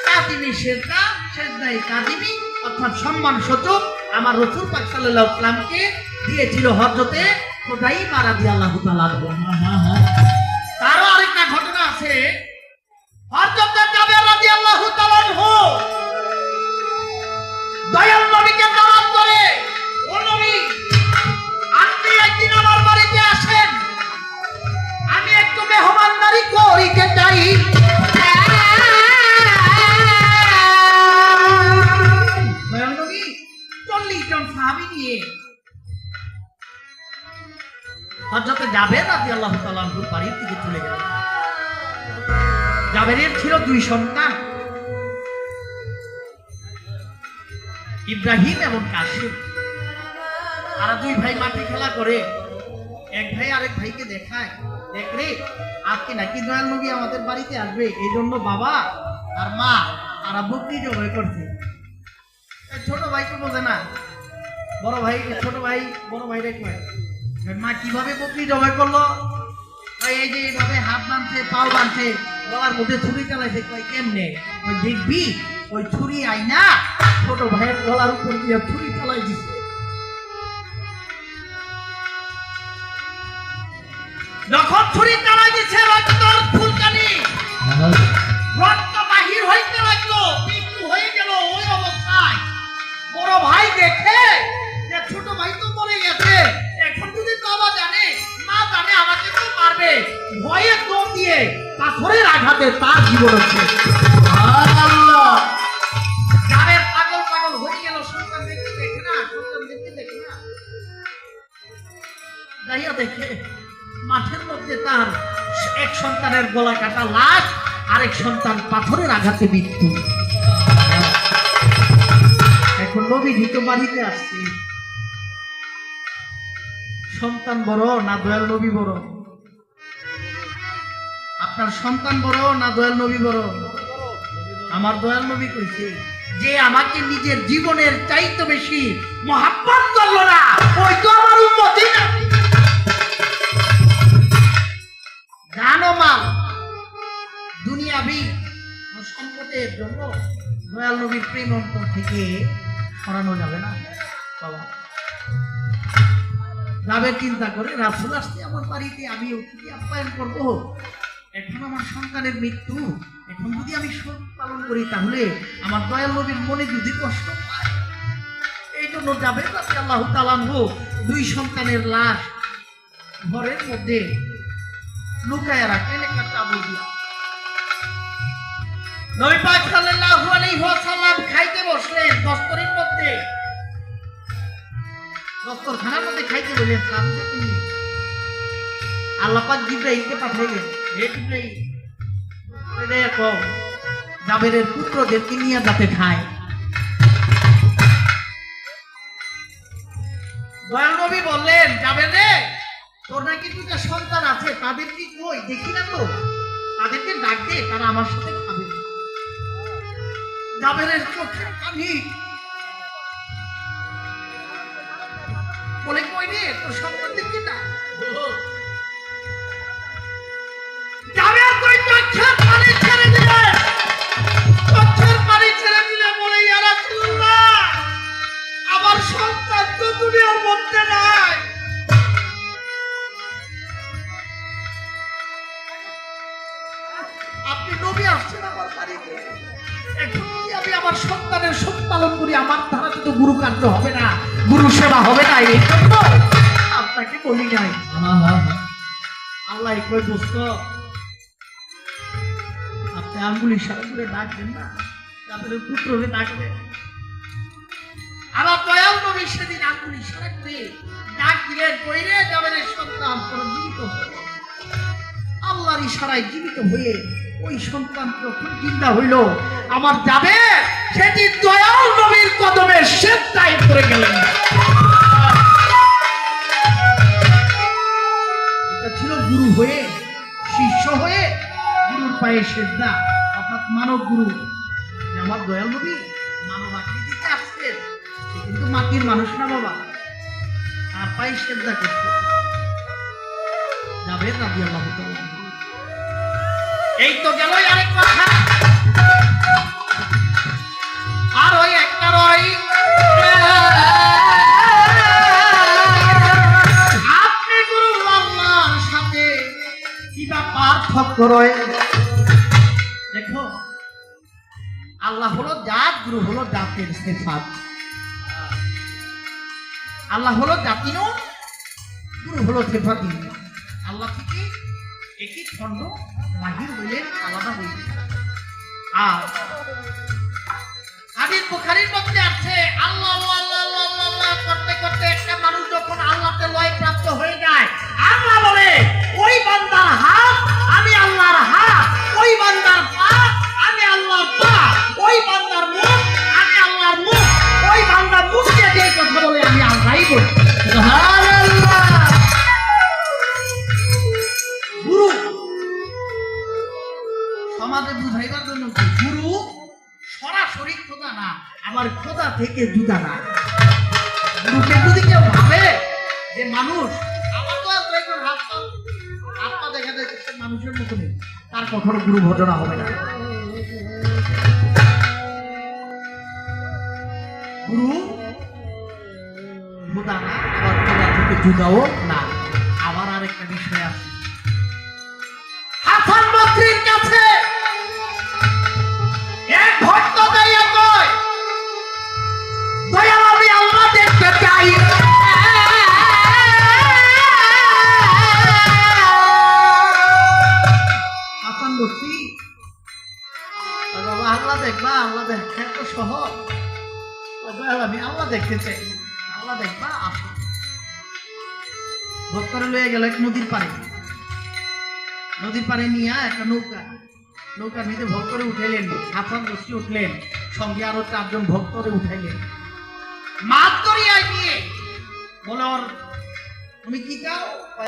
কাদিমি সিজদা, সিজদায়ে কাদিমি অর্থাৎ সম্মান সূচক আমার রাসূল পাক সাল্লাল্লাহু আলাইহি ওয়াসাল্লামকে দিয়েছিল হযরতে খুযাইমা রাদিয়াল্লাহু তাআলা। তারও আরেকটা ঘটনা আছে। হযরত জাবের রাদিয়াল্লাহু তাআলা দয়াল নবীকে দাওয়াত করে, ও নবী, আপনি একদিন আমার বাড়িতে আসেন, আমি একটু মেহমানদারি করিতে চাই। দয়াল নবী 40 জন সাহাবী নিয়ে হযরত জাবের রাদিয়াল্লাহু তাআলা বাড়ির দিকে চলে গেলেন। জাবেরের ছিল 2 সন্তান, ইব্রাহিম এবং কাসিম। আর 2 ভাই মাঠে খেলা করে। এক ভাই আরেক ভাইকে দেখায়, দেখ রে, আজকে নাকি দয়াল নবী আমাদের বাড়িতে আসবে, এই জন্য বাবা আর মা আর বকরি জবাই করছে। ছোট ভাই তো বোঝে না, বড় ভাই ছোট ভাই বড় ভাইরে কয়, মা কিভাবে বকরি জবাই করলো? এই যে এইভাবে হাত বাঁধছে, পাও বাঁধছে, গলার মধ্যে ছুরি চালাইছে। কয় কেমনে? দেখবি ওই ছুরি আইনা ছোট ভাইয়ের গলার উপর দিয়ে ছুরি চালাই দিচ্ছে। যখন ছুরি চালাই দিচ্ছে, রক্তর ফুলকানি, রক্ত বাহির হইতে লাগলো, মৃত্যু হয়ে গেল। ওই অবস্থায় বড় ভাই দেখে যে ছোট ভাই তো মরে গেছে, এখন যদি বাবা জানে মা জানে আমাকে তো মারবে, ভয়ে দম দিয়ে পাথরের আঘাতে তার জীবন হচ্ছে। জাবের পাগল পাগল হয়ে গেল, সন্তান দেখতে দেখে না, সন্তান দেখতে দেখে না। যাইয়া দেখে মাঠের মধ্যে তার এক সন্তানের গলা কাটা লাশ, আরেক সন্তান পাথরের আঘাতে মৃত্যু। এখন নবী ভীত বাড়িতে আসছে। সন্তান বড় না দয়াল নবী বড়? আপনার সন্তান বড় না দয়াল নবী বড়? আমার দয়াল নবী কইছে যে আমাকে নিজের জীবনের চাইতে বেশি মহাব্বত করলো না, ওই তো আমার উম্মতই না। জানো মাল দুনিয়াবি সম্পদের জন্য দয়াল নবীর প্রেম অন্তর থেকে সরানো যাবে না। বাবা যাবে চিন্তা করে, রাসূল আসছে আমার বাড়িতে, আমি অতিথি আপ্যায়ন করবো। এখন আমার সন্তানের মৃত্যু, এখন যদি আমি শোক পালন করি তাহলে আমার দয়াল নবীর মনে যদি কষ্ট পায়, এই জন্য যাবে রাদিয়াল্লাহু তাআলা 2 সন্তানের লাশ ঘরের মধ্যে লুকায়া রাখলেন একটা চাদর দিয়া। নবী পাক সাল্লাল্লাহু আলাইহি ওয়াসাল্লাম খাইতে বসলেন দস্তরের মধ্যে, দস্তরখানার মধ্যে খাইতে বললেন। সামনে তিনি আল্লাহ পাক জিবরাইলকে পাঠাইলেন, হে জিবরাইল, দেখো জাবেরের পুত্রদেরকে নিয়ে যাতে খায়। দয়াল নবী বললেন, জাবের রে, তোর নাকি দুটা সন্তান আছে, তাদের কি কই দেখি না তো, তাদেরকে ডাক দে, তারা আমার সাথে খাবে। জাবেরের চোখে পানি, বলে কই রে তোর সন্তানদেরকে ডাক। জাবের কই চোখের পানি ছেড়ে দিলে, চোখের পানি ছেড়ে দিলে বলে, ইয়া রাসূলুল্লাহ, আমার সন্তান তো দুনিয়ার মধ্যে নাই। আপনি নবী আসছেন আমার বাড়িতে, এখন কি আমি আমার সন্তানের সুখ পালন করি? আমার দ্বারা তো গুরু কার্য হবে না, গুরু সেবা হবে না, এই জন্য আপনাকে বলি নাই। আল্লাহ কই দোস্ত, আপনি আঙ্গুল ইশারা করে ডাকবেন না, তাদের পুত্রকে ডাকবেন। আমার দয়াল নবী সেদিন আঙ্গুল ইশারা করে ডাক দিলেন, কই রে জাবেরের সন্তান, তোর জীবিত হয়ে। আল্লাহর ইশারায় জীবিত হয়ে ওই সন্তান যখন জিন্দা হইল, আমার জাবের সেদিন দয়াল নবীর কদমে সেজদায় পড়ে গেলেন। এটা ছিল গুরু হয়ে, শিষ্য হয়ে গুরুর পায়ে সেজদা, অর্থাৎ মানব গুরু। যে আমার দয়াল নবী মানব আকৃতিতে আসছেন, সে কিন্তু মাটির মানুষ না বাবা, তার পায়ে সেজদা করছে জাবের রাদিয়াল্লাহু তাআলা। এই তো গেল আরেক কথা, আর ওই একটা রই, আপনি গুরু আল্লাহর সাথে কিবা পার্থক্য রয়ে। দেখো, আল্লাহ হলো জাত, গুরু হলো জাতের সিফাত। আল্লাহ হলো জাতিনো, গুরু হলো সিফাতি। আল্লাহ থেকে একই খণ্ড বাহির হইলেন, আলাদা হইলেন। আর হাদিস বুখারীর মধ্যে আছে, আল্লাহ আল্লাহ আল্লাহ আল্লাহ করতে করতে একটা মানুষ যখন আল্লাহতে লয় প্রাপ্ত হয়ে যায়, আল্লাহ বলে, ওই বান্দার হাত আমি আল্লাহর হাত, ওই বান্দার পা আমি আল্লাহর পা, ওই বান্দার মুখ আমি আল্লাহর মুখ, ওই বান্দার মুখ দিয়ে যে কথা বলে আমি আল্লাহই বলি। সুবহানাল্লাহ। গুরু সমাজে বুঝাইবার জন্য কি, গুরু সরাসরি খোদা না, আমার খোদা থেকে জুদা না। গুরুকে যদি কেউ ভাবে যে মানুষ, আমার তো আর একজন হাত পা দেখা যায় সে মানুষের মতো নেই, তার কখনো গুরু ভজনা হবে না। গুরু খোদা না, আবার খোদা থেকে জুদাও না। আবার আরেকটা বিষয় আছে, হাসান বসরির কাছে এক ভক্ত যাইয়া কয়, দয়াল আমি আল্লাহ দেখতে চাই। হাসান বসরি, বাবা আল্লাহ দেখবা, আল্লাহ দেখা তো সহজ, দয়াল আমি আল্লাহ দেখতে চাই, আল্লাহ দেখবা, আসো। ভক্তরে লয়ে গেল এক নদীর পাড়ে, নদীর পাড়ে নিয়ে একটা নৌকা, নৌকার মধ্যে ভক্তরে উঠাইলেন, হাসান বসরি উঠলেন, সঙ্গে আরো 4 জন ভক্তরে উঠাইলেন। মাছ দরিয়ায় গিয়ে বলে, ওর তুমি কি চাও?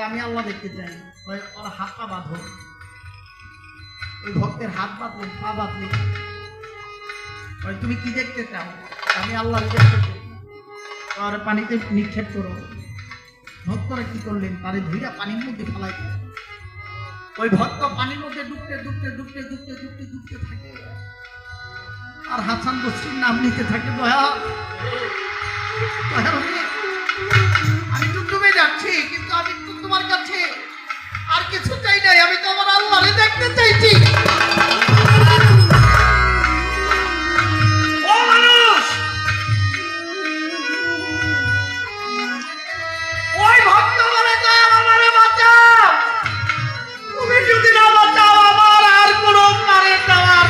আমি আল্লাহ দেখতে চাই। ওর হাত পা বাঁধো। ওই ভক্তের হাত বাঁধলেন, পা বাঁধলেন। তুমি কি দেখতে চাও? আমি আল্লাহ দেখতে চাই। আর পানিতে নিক্ষেপ করো। ভক্তরা কি করলেন? তারে ধীরা পানির মধ্যে ফেলাই দিলেন। ওই ভক্ত পানির মধ্যে ডুবতে ডুবতে ডুবতে ডুবতে ডুবতে ডুবতে থাকে, আর হাসান বসরির নাম নিতে থাকে, আমি ডুবে যাচ্ছি, কিন্তু আমি তো তোমার কাছে আর কিছু চাই নাই, আমি তো আমার আল্লাহরে দেখতে চাইছি। ও মানুষ, ওই ভক্ত বলে, আমারে বাঁচাও, তুমি যদি না বাঁচাও আমার আর কোনো পারে যাওয়ার।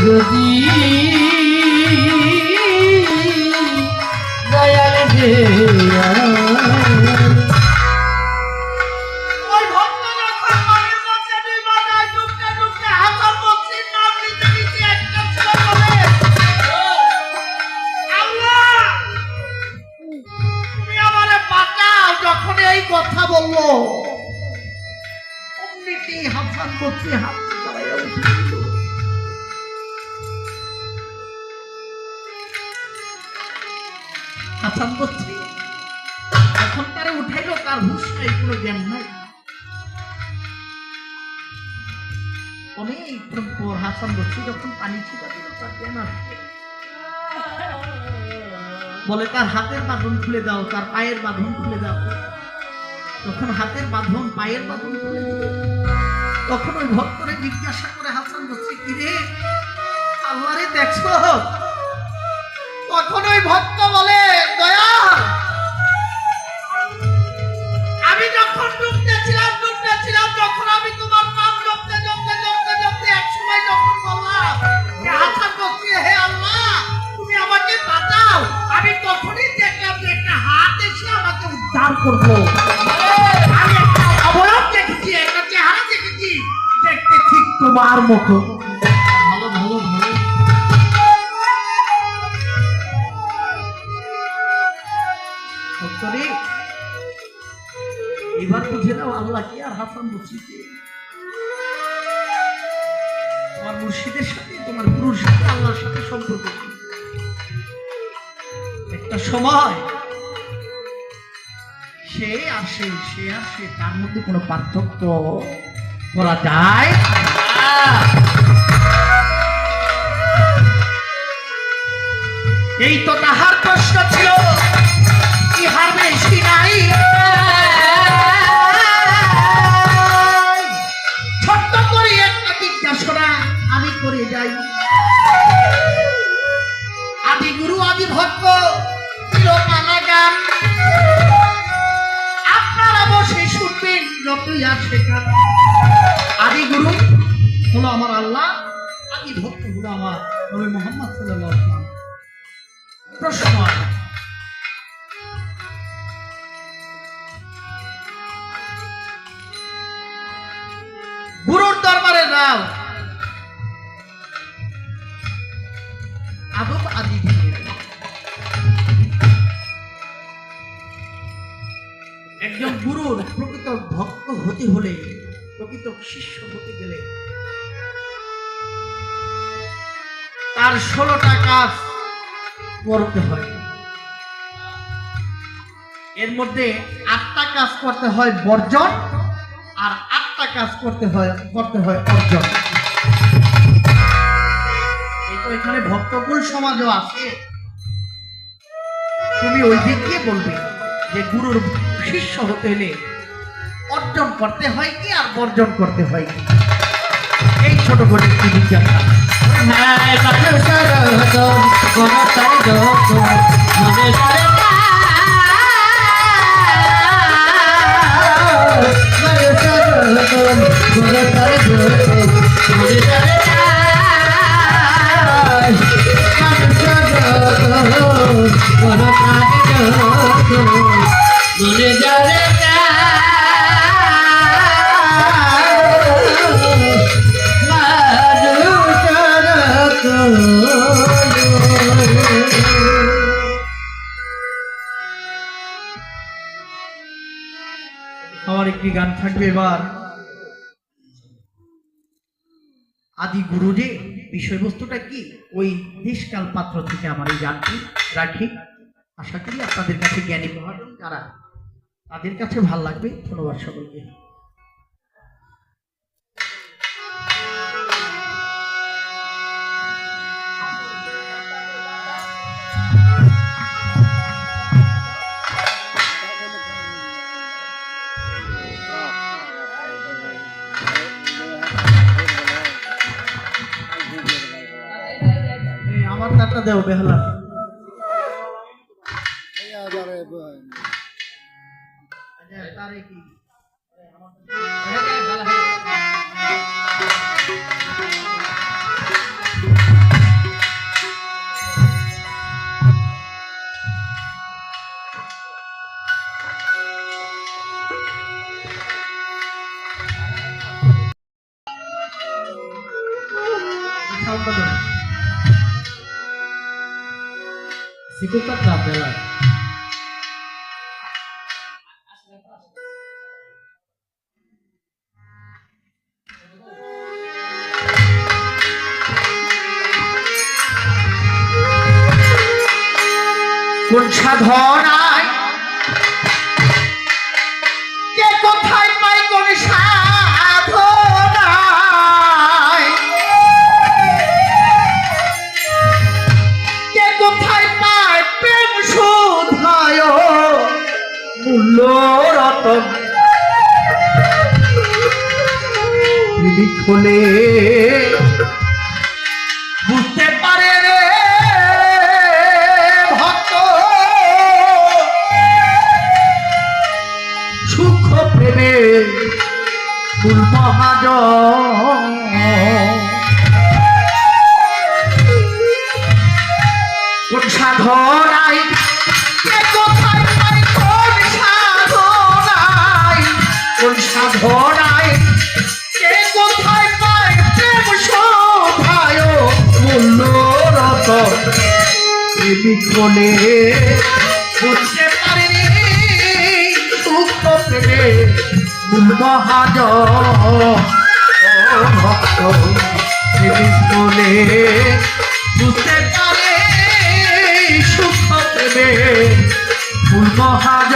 যদি দয়াল দেয়া ওই ভক্ত যখন পানির মধ্যে ডুবে যায়, ডুবতে ডুবতে হাসান বসরির নাম নিতে নিতে একটা ছেলে বলে, আল্লাহ তুমি আমারে বাঁচাও। যখন এই কথা বললো, অমনিতেই হাসান বসরি হাত বাড়াইয়া উঠেছিল। হাসান বসরি যখন তারে উঠাইলো, তার হুঁশ নাই, কোনো জ্ঞান নাই। অনেকক্ষণ পর হাসান বসরি যখন পানি ছিটা দিল, তার জ্ঞান আসলো। বলে তার হাতের বাঁধন খুলে দাও, তার পায়ের বাঁধন খুলে দাও। তখন হাতের বাঁধন, পায়ের বাঁধন খুলে দিল। তখন ওই ভক্তরে জিজ্ঞাসা করে হাসান বসরি, কি রে আল্লাহরে দেখছো? তখন ওই ভক্ত বলে, দয়াল আমি যখন ডুবতেছিলাম যখন আমি তোমার নাম জপতে জপতে জপতে জপতে এক সময় যখন বললাম যে হাসান বসরি, হে আল্লাহ তুমি আমাকে বাঁচাও, আমি তখনই দেখলাম যে একটা হাত এসে আমাকে উদ্ধার করবো। আমি একটা অবয়ব দেখেছি, একটা চেহারা দেখেছি, দেখতে ঠিক তোমার মতো। ভালো ভালো ভালো। ভক্তরে, এবার বুঝে নাও আল্লাহ কি আর হাসান বসরিকে। তোমার মুর্শিদের সাথে, তোমার গুরুর সাথে, আল্লাহর সাথে সম্পর্ক কি? একটা সময় সে আর সে তার মধ্যে কোনো পার্থক্য করা যায় না। এই তো তাহার প্রশ্ন ছিল, ইহার বেশি নাই। ছোট্ট করে একটা জিজ্ঞাসা আমি করে যাই। আদি গুরু আদি ভক্ত ছিল নানা গান, আপনারা বসে শুনবেন যতই আসে গান। আদি গুরু হলো আমার আল্লাহ, আদি ভক্ত হলো আমার নবী মুহাম্মদ সাল্লাল্লাহু আলাইহি ওয়াসাল্লাম। প্রশ্ন আছে, গুরুর দরবারে যাও, আদব আদি একজন গুরুর প্রকৃত ভক্ত হতে হলে, প্রকৃত শিষ্য হতে গেলে তার 16টা কাজ করতে হয়। এর মধ্যে 8টা কাজ করতে হয় বর্জন, আর 8টা কাজ করতে হয় অর্জন। এই তো এখানে ভক্তকুল সমাজও আছে। তুমি ওই দিক দিয়ে বলবে যে গুরুর শিষ্য হতে হলে অর্জন করতে হয় কি আর বর্জন করতে হয় কি। এই ছোট করে একটি জিজ্ঞাসা। আমার একটি গান থাকবে এবার। আদি গুরু যে বিষয়বস্তুটা কি, ওই দেশকাল পাত্র থেকে আমার এই গানটি রাখি। আশা করি আপনাদের কাছে জ্ঞানী মহাজন যারা, তাদের কাছে ভাল লাগবে। ধন্যবাদ সকলকে। আমার তারটা দেও বেহালা। তারে কি Sikupta Trapela. কোন সাধনায় কে কোথায় পাই কোন সাধনায় কে কোথায় পায় প্রেম শোধায় মূল্য রতন খোলে বুঝতে পারে রে ভক্ত সুখ প্রেমে ফুল মহাজ কোন সাধনায় কে কোথায় পাই কোন সাধনায় কোন সাধনায় কে কোথায় পায় প্রেম শোধায় মূল্য রতন প্রেমিক বলে বুঝতে পারেনি সুখ প্রেমে মূল মহাজ ভক্ত প্রেমিক বলে বুঝতে পারে সুখ প্রেমে মূল মহাজ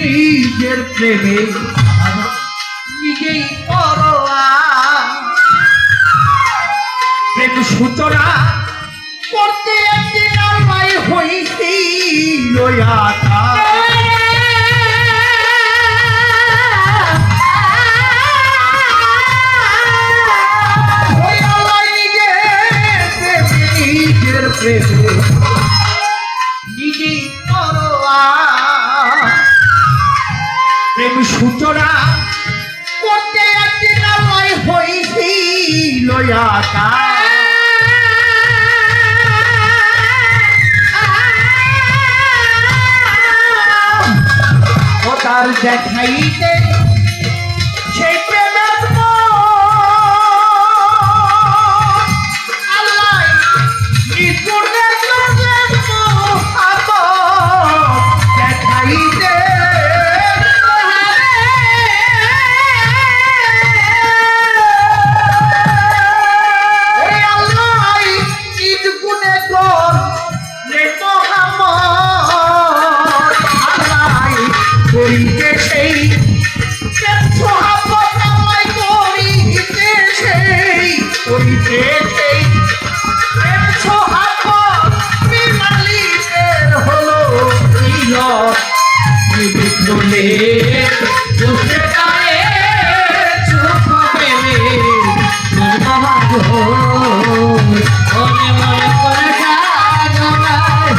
নিজের প্রেমে নিজেই পরোয়া প্রেম সূচনা করতে একদিন আমায় হইছিল আশা নিজের প্রেমে নিজেই পরোয়া প্রেম সূচনা করতে একদিন আমায় হইছিল আশা ও তার দেখাইতে সেই প্রেমের আল্লাহ নিপুণের দেখাইতে করিতে সেই করিতে সেই করিতে সেই মালিকের হলো বলে বুঝতে পারে সুখ প্রেমে মনে মনে করে সাধনায়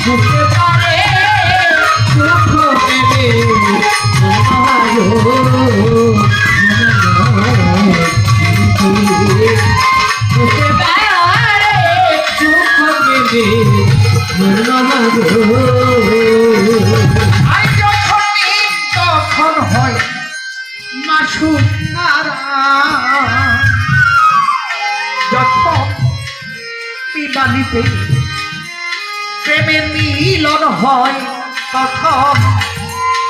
বুঝতে পারে সুখ প্রেমে বুঝতে পারে সুখ প্রেমে তখন হয় মাসুক যখন পিবালিতে প্রেমের মিলন হয় তখন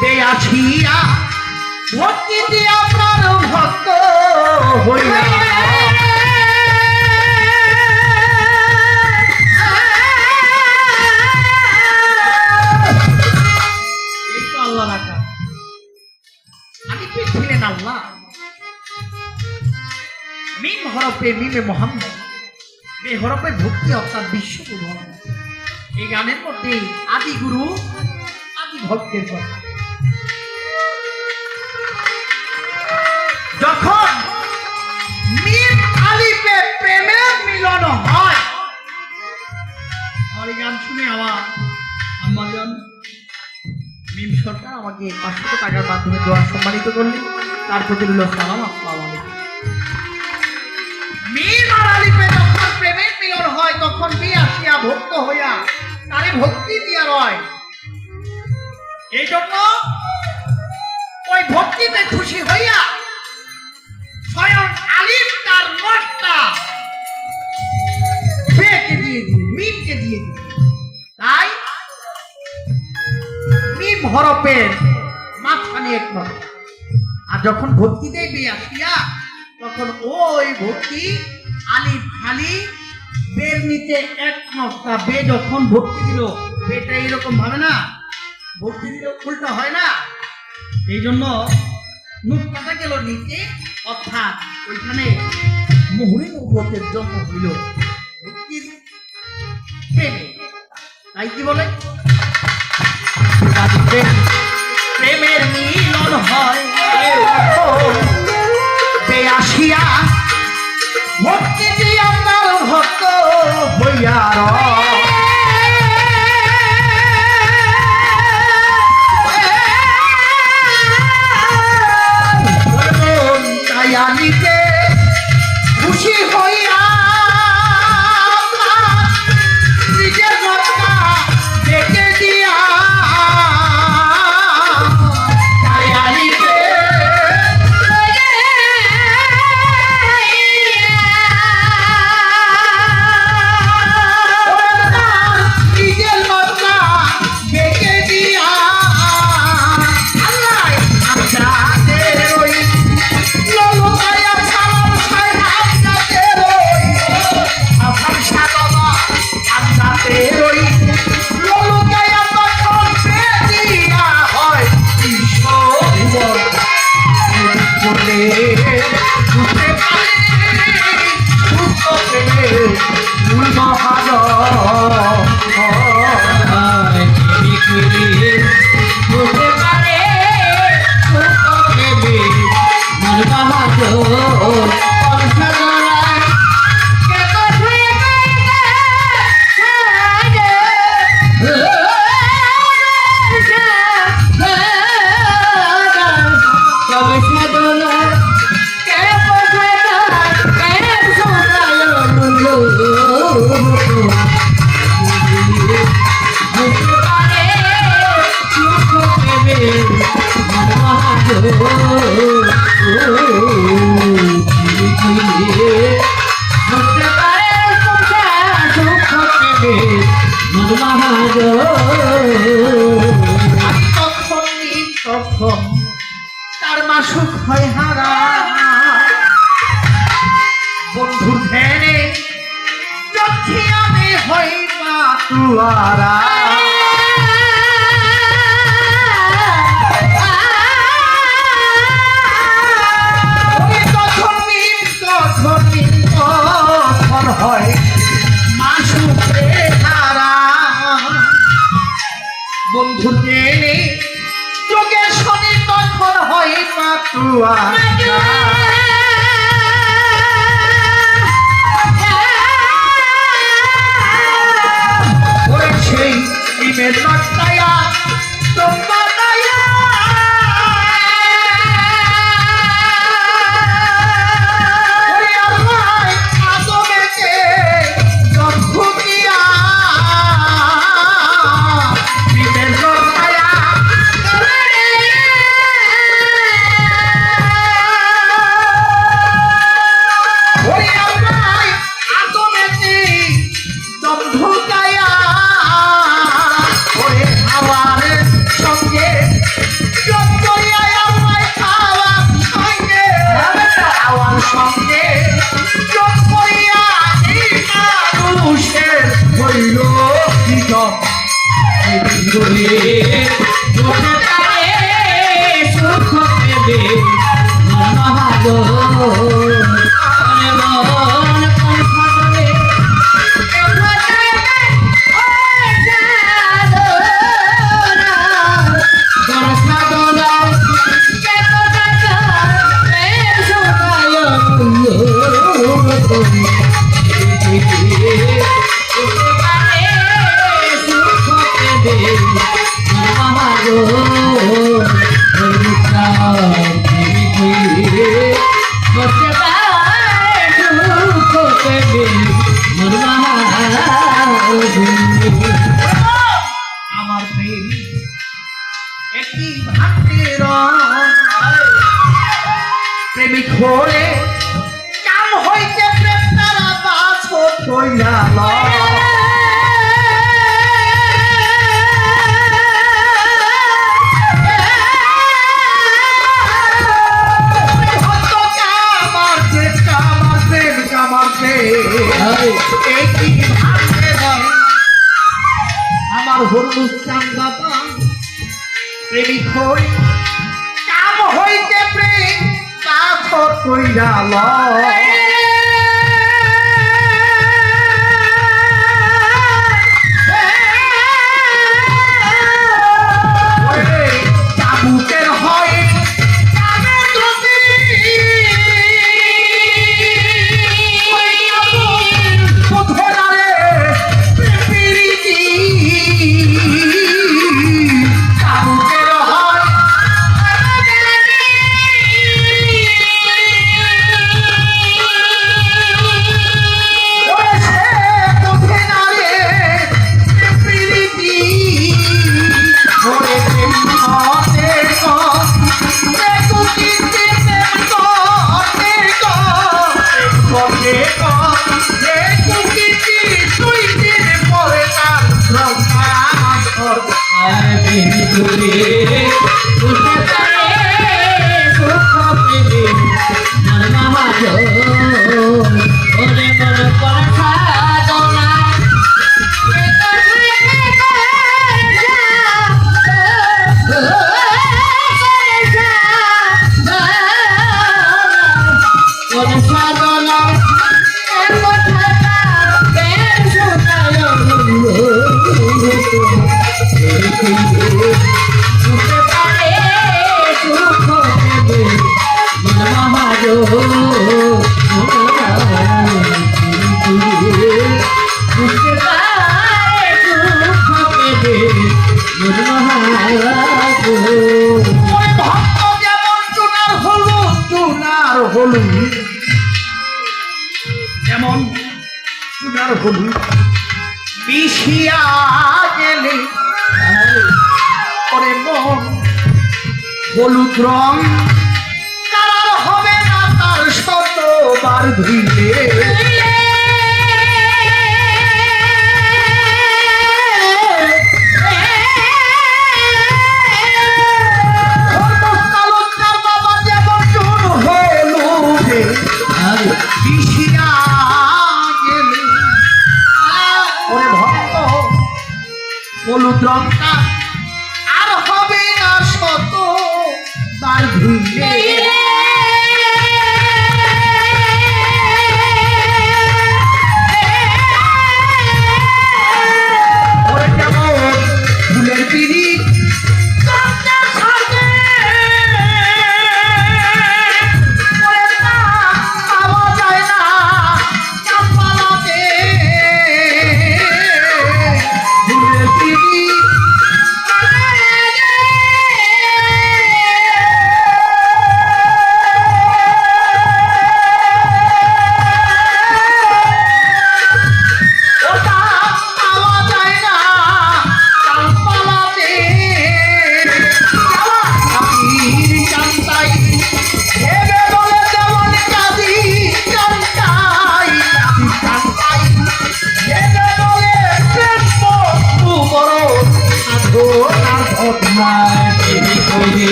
বেয়াছিয়া ভক্তি দিয়া প্রাণ ভক্ত হইয়া আল্লাহ রাখা। আলিফে ছিলেন আল্লাহ, মিম হরফে মিমে মোহাম্মদ, বে হরফে ভক্তি অর্থাৎ বিশ্বগুরু। এই গানের মধ্যে আদি গুরু আদি ভক্তের কথা। যখন মিম আলিফে প্রেমের মিলন হয়, আমার এই গান শুনে আমার আম্মা জান মিম সরকার আমাকে 500 টাকার মাধ্যমে দোয়া সম্মানিত করলেন, তার প্রতি রইল সালাম। আসসালামু আলাইকুম। মিম আর আলিফে যখন প্রেমের মিলন হয়, তখন বি আসিয়া ভক্ত হইয়া তারে ভক্তি দিয়া রয়। এই জন্য ওই ভক্তিতে খুশি হইয়া স্বয়ং আলিফ তার নটটা বেকে দিয়ে দিল, মিমকে দিয়ে দিল। তাই মিম হরফের মাঝখানে এক নকটা, আর যখন ভক্তি দেয় বে আসিয়া, তখন ওই ভক্তি আলিফ খালি বের নিচে এক নকটা। বে যখন ভক্তি দিল, বেটা এরকম ভাবে না, ভক্তি দিলে উল্টা হয় না, এই জন্য নুকতাটা গেল নিচে, অর্থাৎ ওইখানে মুহুরী নবুয়তের জন্ম হইল ভক্তির প্রেমে। তাই কি বলে প্রেমের মিলন হয়, বে আসিয়া ভক্তি দিয়া তার ভক্ত হইয়া রয়। আলিতে খুশি হইয়া নিজের মতটা দেখে দিয়া, তাই আলিতে নিজের মতটা দেখে দিয়া আল্লাহ আমাদের ওই তখন তার মাসুক হয় হারা, বন্ধুর ধ্যানে যাচ্ছি আমি হই মাতুয়ারা। তখন হয় মাসুকে হারা, বন্ধুর ধ্যানে যোগে শনি তখন হয় মাতুয়ারা। সেই ইমের লটায়া তোমার দয়া, ওরে আল্লাহ আদমেতে জন্ম দিয়া ইমের লটায়া, ওরে আল্লাহ আদমেতে জন্ম দিয়া, ওরে আমার সঙ্গে প্রেমে মন মহাজন মনে মন কোন ফাটলে আমার প্রেম একটি ভাগ্যের প্রেমিক হলে কাম হইতে প্রেম তারা বাস হইয়া আমার হলুস্থান বাবা প্রেমিক হই কাম হইতে প্রেম পাথর কইরা চাবুকের হয় যেমন সোনার হলুদ মিশিয়া গেলে পরে মন হলুদ রং কালার হবে না তার শতবার ধুইলে হলুদ রংটা আর হবে না শত বার ধুইলে ফুলের পিড়ি পাওয়া যায় না চাপালাতে ফুলের পিড়ি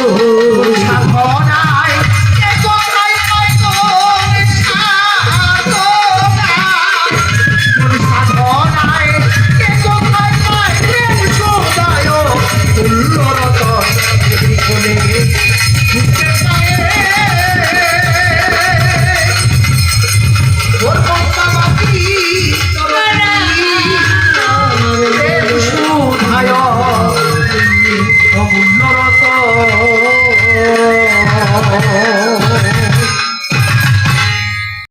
Oh